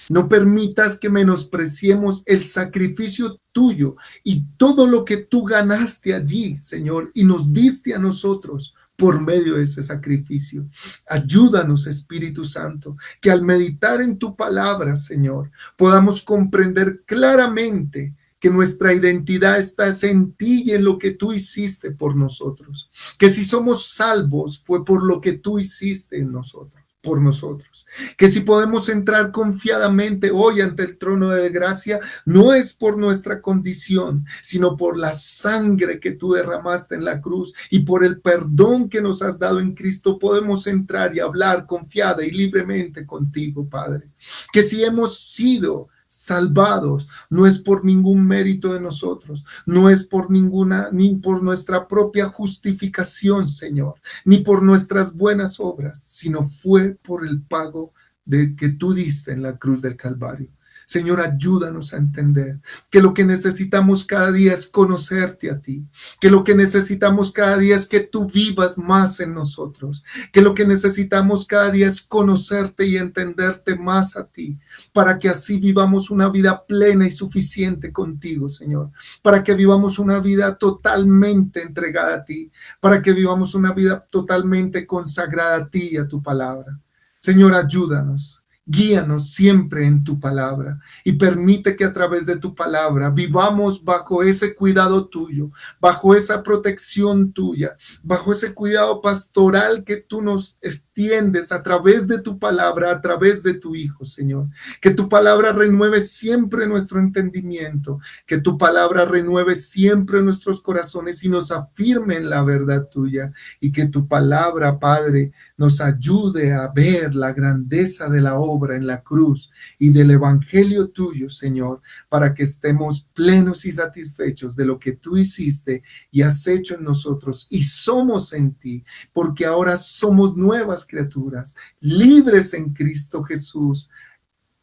No permitas que menospreciemos el sacrificio tuyo y todo lo que tú ganaste allí, Señor, y nos diste a nosotros por medio de ese sacrificio. Ayúdanos, Espíritu Santo, que al meditar en tu palabra, Señor, podamos comprender claramente que nuestra identidad está en ti y en lo que tú hiciste por nosotros. Que si somos salvos fue por lo que tú hiciste en nosotros, por nosotros. Que si podemos entrar confiadamente hoy ante el trono de gracia, no es por nuestra condición, sino por la sangre que tú derramaste en la cruz y por el perdón que nos has dado en Cristo, podemos entrar y hablar confiada y libremente contigo, Padre. Que si hemos sido salvados, no es por ningún mérito de nosotros, no es por ninguna, ni por nuestra propia justificación, Señor, ni por nuestras buenas obras, sino fue por el pago que tú diste en la cruz del Calvario. Señor, ayúdanos a entender que lo que necesitamos cada día es conocerte a ti, que lo que necesitamos cada día es que tú vivas más en nosotros, que lo que necesitamos cada día es conocerte y entenderte más a ti, para que así vivamos una vida plena y suficiente contigo, Señor, para que vivamos una vida totalmente entregada a ti, para que vivamos una vida totalmente consagrada a ti y a tu palabra. Señor, ayúdanos. Guíanos siempre en tu palabra y permite que a través de tu palabra vivamos bajo ese cuidado tuyo, bajo esa protección tuya, bajo ese cuidado pastoral que tú nos extiendes a través de tu palabra, a través de tu Hijo, Señor. Que tu palabra renueve siempre nuestro entendimiento, que tu palabra renueve siempre nuestros corazones y nos afirme en la verdad tuya, y que tu palabra, Padre, nos ayude a ver la grandeza de la obra en la cruz y del evangelio tuyo, Señor, para que estemos plenos y satisfechos de lo que tú hiciste y has hecho en nosotros y somos en ti, porque ahora somos nuevas criaturas, libres en Cristo Jesús,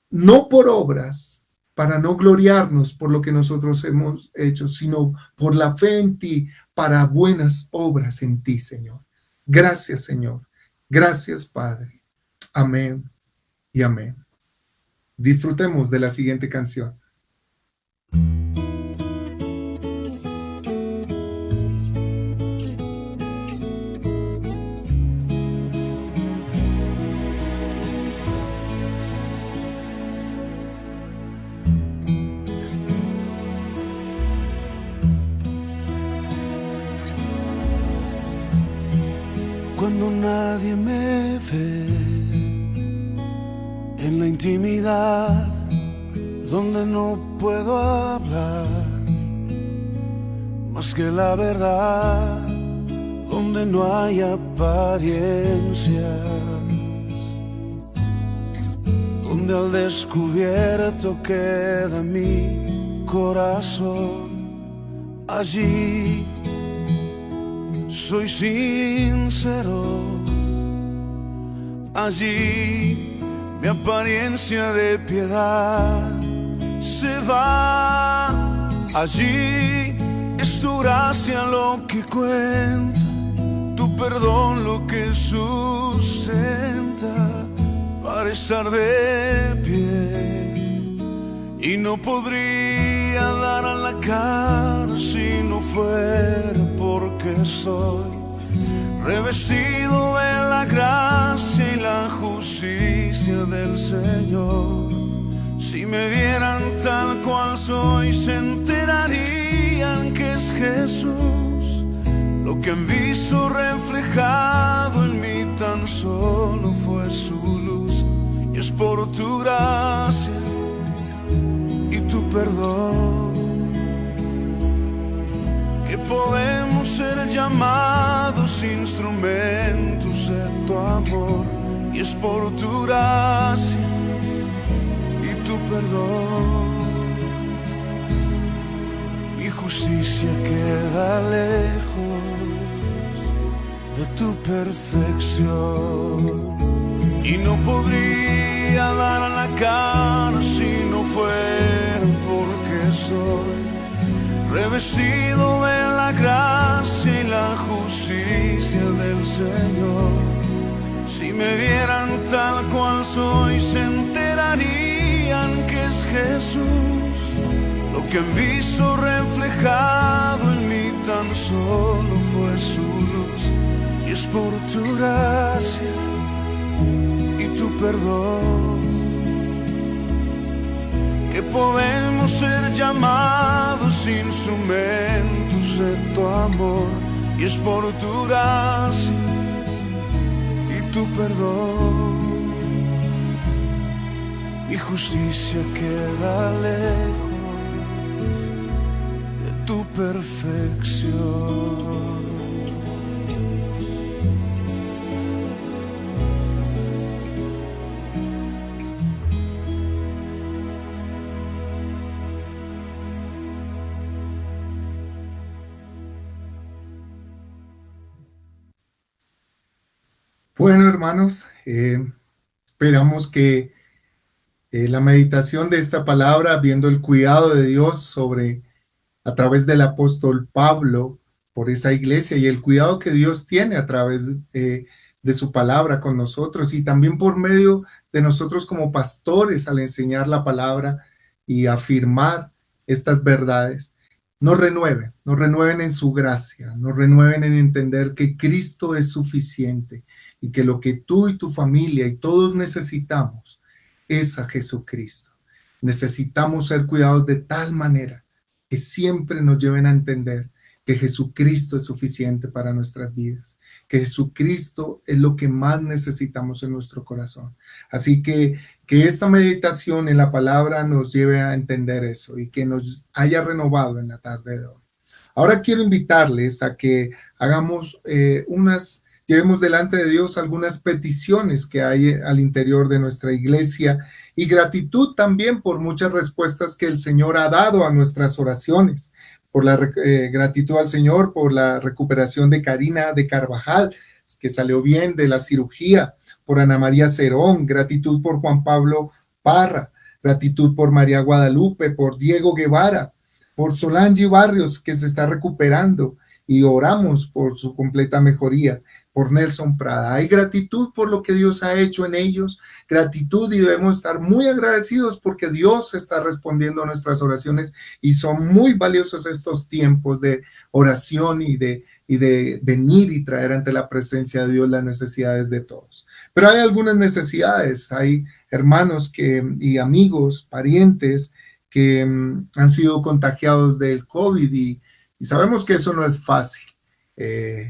no por obras, para no gloriarnos por lo que nosotros hemos hecho, sino por la fe en ti, para buenas obras en ti, Señor. Gracias, Señor. Gracias, Padre. Amén y amén. Disfrutemos de la siguiente canción. Cuando nadie me ve en la intimidad donde no puedo hablar más que la verdad, donde no hay apariencias, donde al descubierto queda mi corazón Allí soy sincero, allí mi apariencia de piedad se va. Allí es tu gracia lo que cuenta, tu perdón lo que sustenta para estar de pie. Y no podría dar a la cara si no fuera porque soy revestido de la gracia y la justicia del Señor. Si me vieran tal cual soy, se enterarían que es Jesús. Lo que han visto reflejado en mí tan solo fue su luz. Y es por tu gracia y tu perdón que podemos ser llamados instrumentos de tu amor. Y es por tu gracia y tu perdón. Mi justicia queda lejos de tu perfección y no podría dar la cara si no fuera porque soy revestido de la gracia y la justicia del Señor. Si me vieran tal cual soy, se enterarían que es Jesús. Lo que han visto reflejado en mí tan solo fue su luz. Y es por tu gracia y tu perdón que podemos ser llamados instrumentos de tu amor. Y es por tu gracia y tu perdón. Mi justicia queda lejos de tu perfección. Bueno, hermanos, esperamos que la meditación de esta palabra, viendo el cuidado de Dios sobre a través del apóstol Pablo por esa iglesia y el cuidado que Dios tiene a través de su palabra con nosotros y también por medio de nosotros como pastores al enseñar la palabra y afirmar estas verdades, nos renueven en su gracia, nos renueven en entender que Cristo es suficiente y que lo que tú y tu familia y todos necesitamos es a Jesucristo. Necesitamos ser cuidados de tal manera que siempre nos lleven a entender que Jesucristo es suficiente para nuestras vidas, que Jesucristo es lo que más necesitamos en nuestro corazón. Así que esta meditación en la palabra nos lleve a entender eso y que nos haya renovado en la tarde de hoy. Ahora quiero invitarles a que hagamos llevemos delante de Dios algunas peticiones que hay al interior de nuestra iglesia y gratitud también por muchas respuestas que el Señor ha dado a nuestras oraciones. Por la gratitud al Señor por la recuperación de Karina de Carvajal, que salió bien de la cirugía, por Ana María Cerón, gratitud por Juan Pablo Parra, gratitud por María Guadalupe, por Diego Guevara, por Solange Barrios, que se está recuperando, y oramos por su completa mejoría, por Nelson Prada. Hay gratitud por lo que Dios ha hecho en ellos, gratitud y debemos estar muy agradecidos porque Dios está respondiendo a nuestras oraciones y son muy valiosos estos tiempos de oración y de venir y traer ante la presencia de Dios las necesidades de todos. Pero hay algunas necesidades, hay hermanos y amigos, parientes que han sido contagiados del COVID y sabemos que eso no es fácil.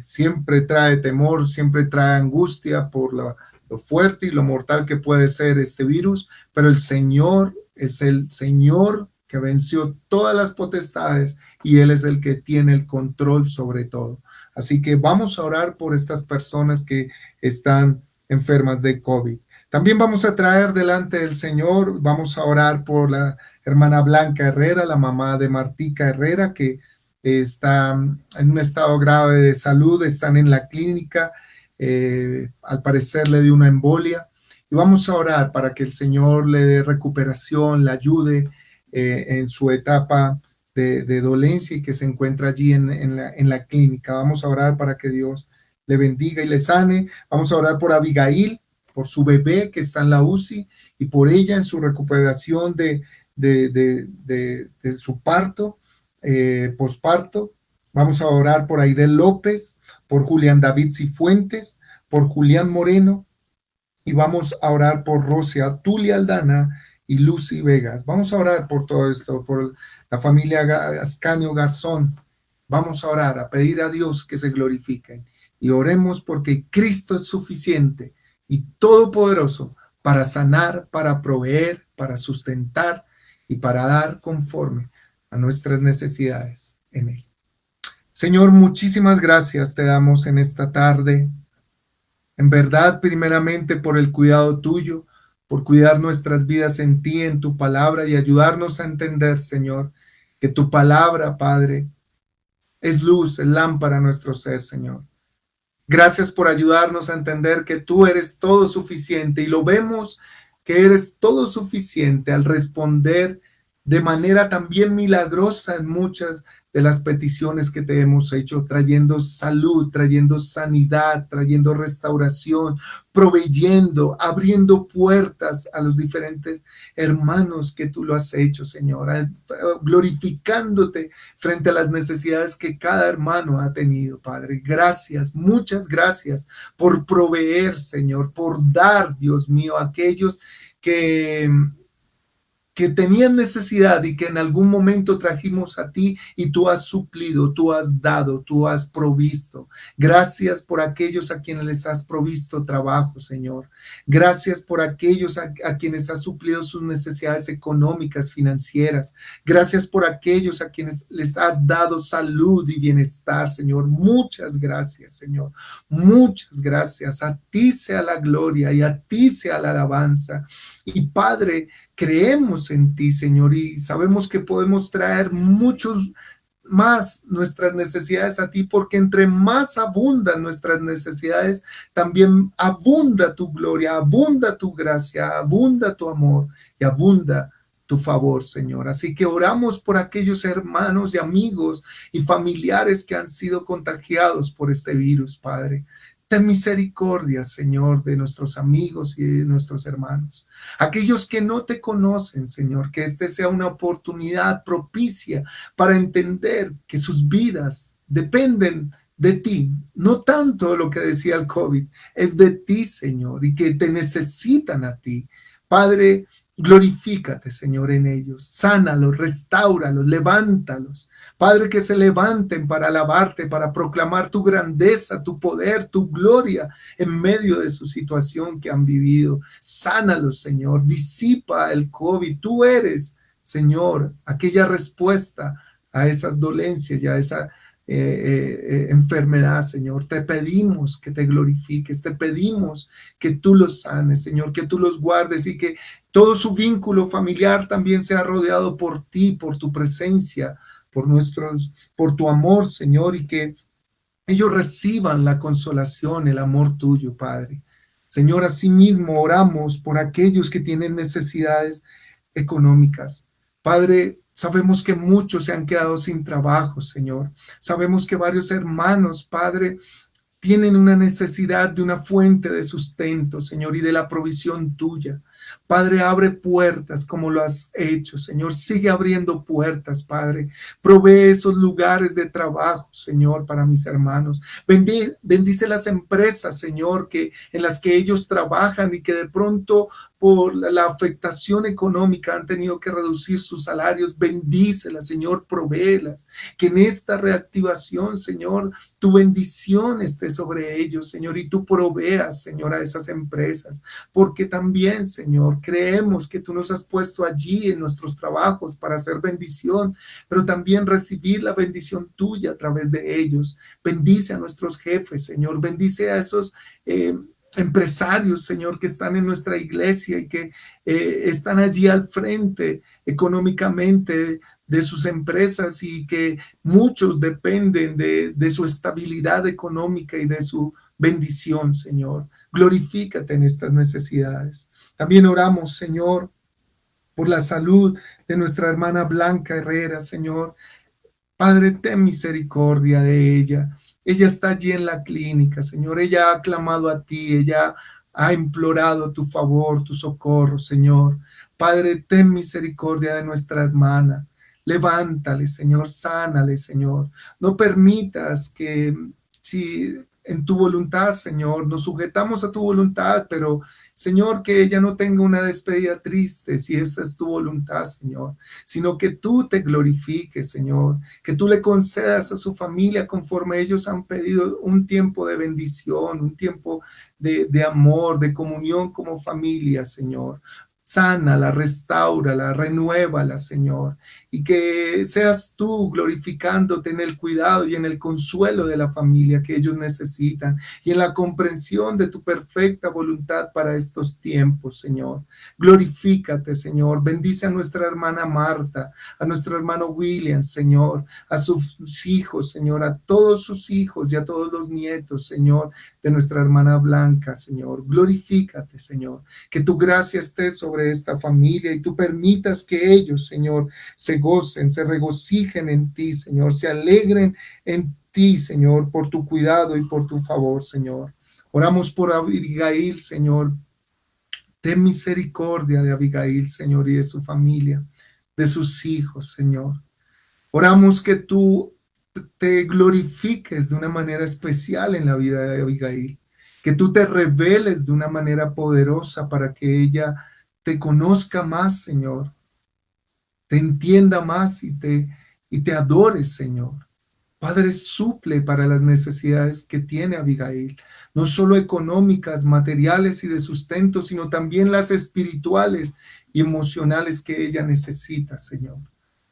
Siempre trae temor, siempre trae angustia por lo fuerte y lo mortal que puede ser este virus, pero el Señor es el Señor que venció todas las potestades y Él es el que tiene el control sobre todo. Así que vamos a orar por estas personas que están enfermas de COVID. También vamos a traer delante del Señor, vamos a orar por la hermana Blanca Herrera, la mamá de Martica Herrera, que está en un estado grave de salud, están en la clínica, al parecer le dio una embolia. Y vamos a orar para que el Señor le dé recuperación, le ayude en su etapa de dolencia y que se encuentra allí en la clínica. Vamos a orar para que Dios le bendiga y le sane. Vamos a orar por Abigail, por su bebé que está en la UCI y por ella en su recuperación de su parto, posparto. Vamos a orar por Aidel López, por Julián David Cifuentes, por Julián Moreno, y vamos a orar por Rosia Tulia Aldana y Lucy Vegas. Vamos a orar por todo esto, por la familia Ascanio Garzón. Vamos a orar, a pedir a Dios que se glorifiquen y oremos porque Cristo es suficiente y todopoderoso para sanar, para proveer, para sustentar y para dar conforme a nuestras necesidades en Él. Señor, muchísimas gracias te damos en esta tarde. En verdad, primeramente por el cuidado tuyo, por cuidar nuestras vidas en ti, en tu palabra y ayudarnos a entender, Señor, que tu palabra, Padre, es luz, es lámpara a nuestro ser, Señor. Gracias por ayudarnos a entender que tú eres todo suficiente y lo vemos que eres todo suficiente al responder de manera también milagrosa en muchas de las peticiones que te hemos hecho, trayendo salud, trayendo sanidad, trayendo restauración, proveyendo, abriendo puertas a los diferentes hermanos que tú lo has hecho, Señor, glorificándote frente a las necesidades que cada hermano ha tenido, Padre. Gracias, muchas gracias por proveer, Señor, por dar, Dios mío, a aquellos que tenían necesidad y que en algún momento trajimos a ti y tú has suplido, tú has dado, tú has provisto. Gracias por aquellos a quienes les has provisto trabajo, Señor. Gracias por aquellos a quienes has suplido sus necesidades económicas, financieras. Gracias por aquellos a quienes les has dado salud y bienestar, Señor. Muchas gracias, Señor. Muchas gracias. A ti sea la gloria y a ti sea la alabanza. Y Padre, creemos en ti, Señor, y sabemos que podemos traer muchos más nuestras necesidades a ti, porque entre más abundan nuestras necesidades, también abunda tu gloria, abunda tu gracia, abunda tu amor y abunda tu favor, Señor. Así que oramos por aquellos hermanos y amigos y familiares que han sido contagiados por este virus, Padre. Ten misericordia, Señor, de nuestros amigos y de nuestros hermanos. Aquellos que no te conocen, Señor, que este sea una oportunidad propicia para entender que sus vidas dependen de ti. No tanto lo que decía el COVID, es de ti, Señor, y que te necesitan a ti. Padre, glorifícate, Señor, en ellos. Sánalos, restáuralos, levántalos. Padre, que se levanten para alabarte, para proclamar tu grandeza, tu poder, tu gloria en medio de su situación que han vivido. Sánalos, Señor. Disipa el COVID. Tú eres, Señor, aquella respuesta a esas dolencias y a esa enfermedad, Señor. Te pedimos que te glorifiques, te pedimos que tú los sanes, Señor, que tú los guardes y que todo su vínculo familiar también sea rodeado por ti, por tu presencia, por tu amor, Señor, y que ellos reciban la consolación, el amor tuyo, Padre. Señor, asimismo oramos por aquellos que tienen necesidades económicas. Padre, sabemos que muchos se han quedado sin trabajo, Señor. Sabemos que varios hermanos, Padre, tienen una necesidad de una fuente de sustento, Señor, y de la provisión tuya. Padre, abre puertas como lo has hecho, Señor. Sigue abriendo puertas, Padre. Provee esos lugares de trabajo, Señor, para mis hermanos. Bendice las empresas, Señor, en las que ellos trabajan y que de pronto por la afectación económica han tenido que reducir sus salarios. Bendícelas, Señor, provéelas. Que en esta reactivación, Señor, tu bendición esté sobre ellos, Señor, y tú proveas, Señor, a esas empresas. Porque también, Señor, creemos que tú nos has puesto allí en nuestros trabajos para hacer bendición, pero también recibir la bendición tuya a través de ellos. Bendice a nuestros jefes, Señor. Bendice a esos empresarios, Señor, que están en nuestra iglesia y que están allí al frente económicamente de sus empresas y que muchos dependen de su estabilidad económica y de su bendición, Señor. Glorifícate en estas necesidades. También oramos, Señor, por la salud de nuestra hermana Blanca Herrera, Señor. Padre, ten misericordia de ella. Ella está allí en la clínica, Señor. Ella ha clamado a ti, ella ha implorado tu favor, tu socorro, Señor. Padre, ten misericordia de nuestra hermana. Levántale, Señor, sánale, Señor. No permitas que, si en tu voluntad, Señor, nos sujetamos a tu voluntad, pero Señor, que ella no tenga una despedida triste, si esa es tu voluntad, Señor, sino que tú te glorifiques, Señor, que tú le concedas a su familia conforme ellos han pedido un tiempo de bendición, un tiempo de amor, de comunión como familia, Señor. Sánala, restáurala, renuévala, Señor, y que seas tú glorificándote en el cuidado y en el consuelo de la familia que ellos necesitan y en la comprensión de tu perfecta voluntad para estos tiempos, Señor. Glorifícate, Señor. Bendice a nuestra hermana Marta, a nuestro hermano William, Señor, a sus hijos, Señor, a todos sus hijos y a todos los nietos, Señor, de nuestra hermana Blanca, Señor. Glorifícate, Señor. Que tu gracia esté sobre esta familia y tú permitas que ellos, Señor, se gocen, se regocijen en ti, Señor, se alegren en ti, Señor, por tu cuidado y por tu favor, Señor. Oramos por Abigail, Señor. Ten misericordia de Abigail, Señor, y de su familia, de sus hijos, Señor. Oramos que tú te glorifiques de una manera especial en la vida de Abigail, que tú te reveles de una manera poderosa para que ella te conozca más, Señor, te entienda más y te adore, Señor. Padre, suple para las necesidades que tiene Abigail, no solo económicas, materiales y de sustento, sino también las espirituales y emocionales que ella necesita, Señor.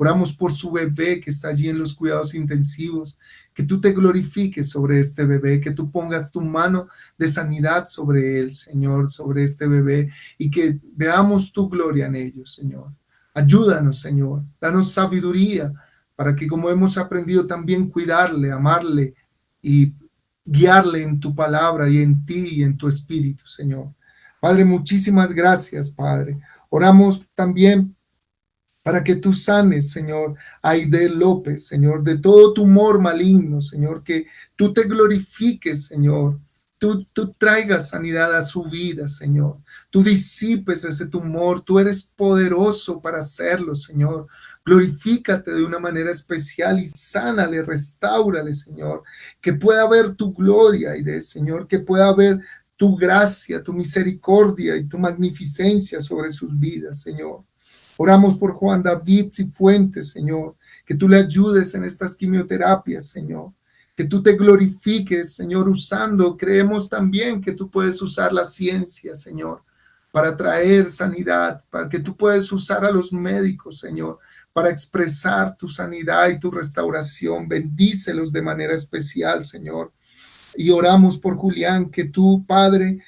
Oramos por su bebé que está allí en los cuidados intensivos, que tú te glorifiques sobre este bebé, que tú pongas tu mano de sanidad sobre él, Señor, sobre este bebé, y que veamos tu gloria en ellos, Señor. Ayúdanos, Señor, danos sabiduría para que, como hemos aprendido, también cuidarle, amarle y guiarle en tu palabra y en ti y en tu espíritu, Señor. Padre, muchísimas gracias, Padre. Oramos también para que tú sanes, Señor, a Aide López, Señor, de todo tumor maligno, Señor, que tú te glorifiques, Señor. Tú traigas sanidad a su vida, Señor. Tú disipes ese tumor. Tú eres poderoso para hacerlo, Señor. Glorifícate de una manera especial y sánale, restáurale, Señor. Que pueda ver tu gloria, Aide, Señor. Que pueda ver tu gracia, tu misericordia y tu magnificencia sobre sus vidas, Señor. Oramos por Juan David Cifuentes, Señor, que tú le ayudes en estas quimioterapias, Señor, que tú te glorifiques, Señor, usando, creemos también que tú puedes usar la ciencia, Señor, para traer sanidad, para que tú puedes usar a los médicos, Señor, para expresar tu sanidad y tu restauración. Bendícelos de manera especial, Señor. Y oramos por Julián, que tú, Padre,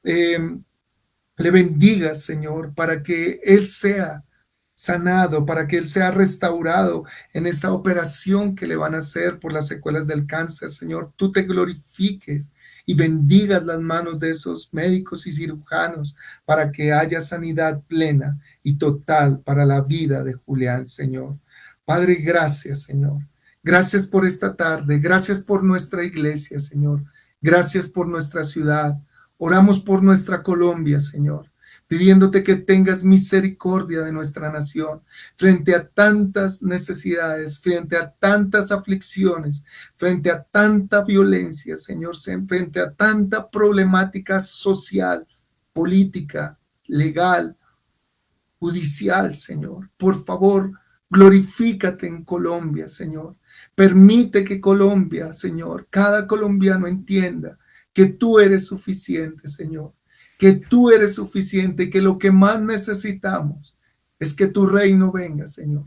le bendigas, Señor, para que él sea sanado, para que él sea restaurado en esa operación que le van a hacer por las secuelas del cáncer, Señor. Tú te glorifiques y bendigas las manos de esos médicos y cirujanos para que haya sanidad plena y total para la vida de Julián, Señor. Padre, gracias, Señor. Gracias por esta tarde. Gracias por nuestra iglesia, Señor. Gracias por nuestra ciudad. Oramos por nuestra Colombia, Señor, pidiéndote que tengas misericordia de nuestra nación frente a tantas necesidades, frente a tantas aflicciones, frente a tanta violencia, Señor, frente a tanta problemática social, política, legal, judicial, Señor. Por favor, glorifícate en Colombia, Señor. Permite que Colombia, Señor, cada colombiano entienda que tú eres suficiente, Señor, que tú eres suficiente, que lo que más necesitamos es que tu reino venga, Señor.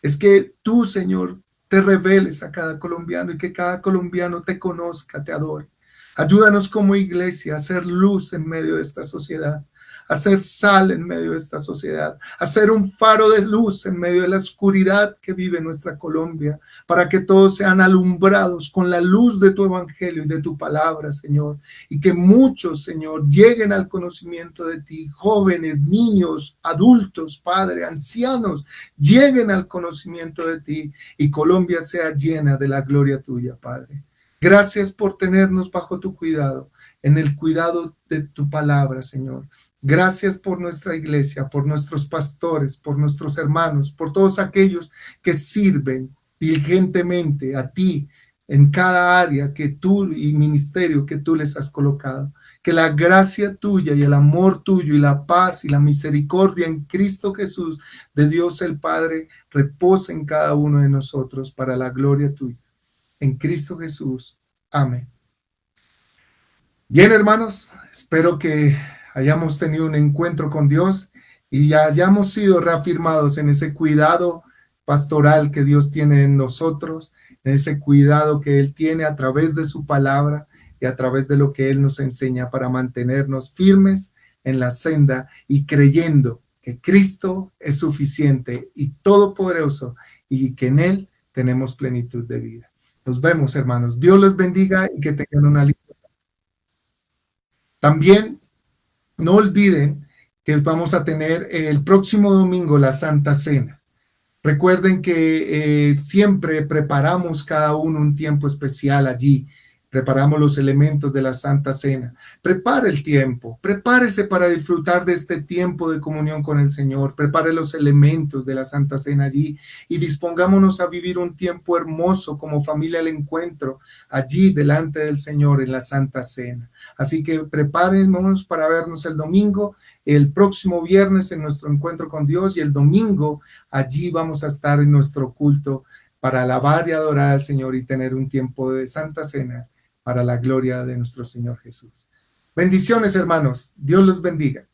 Es que tú, Señor, te reveles a cada colombiano y que cada colombiano te conozca, te adore. Ayúdanos como iglesia a hacer luz en medio de esta sociedad. a ser sal en medio de esta sociedad, a ser un faro de luz en medio de la oscuridad que vive nuestra Colombia, para que todos sean alumbrados con la luz de tu evangelio y de tu palabra, Señor, y que muchos, Señor, lleguen al conocimiento de ti, jóvenes, niños, adultos, Padre, ancianos, lleguen al conocimiento de ti y Colombia sea llena de la gloria tuya, Padre. Gracias por tenernos bajo tu cuidado, en el cuidado de tu palabra, Señor. Gracias por nuestra iglesia, por nuestros pastores, por nuestros hermanos, por todos aquellos que sirven diligentemente a ti en cada área que tú y ministerio que tú les has colocado. Que la gracia tuya y el amor tuyo y la paz y la misericordia en Cristo Jesús de Dios el Padre repose en cada uno de nosotros para la gloria tuya. En Cristo Jesús. Amén. Bien, hermanos, espero que hayamos tenido un encuentro con Dios y hayamos sido reafirmados en ese cuidado pastoral que Dios tiene en nosotros, en ese cuidado que Él tiene a través de su palabra y a través de lo que Él nos enseña para mantenernos firmes en la senda y creyendo que Cristo es suficiente y todopoderoso y que en Él tenemos plenitud de vida. Nos vemos, hermanos. Dios les bendiga y que tengan una linda. También no olviden que vamos a tener el próximo domingo la Santa Cena. Recuerden que siempre preparamos cada uno un tiempo especial allí. Preparamos los elementos de la Santa Cena. Prepare el tiempo, prepárese para disfrutar de este tiempo de comunión con el Señor. Prepare los elementos de la Santa Cena allí y dispongámonos a vivir un tiempo hermoso como familia al encuentro allí delante del Señor en la Santa Cena. Así que prepárenos para vernos el domingo, el próximo viernes en nuestro encuentro con Dios y el domingo allí vamos a estar en nuestro culto para alabar y adorar al Señor y tener un tiempo de Santa Cena para la gloria de nuestro Señor Jesús. Bendiciones, hermanos. Dios los bendiga.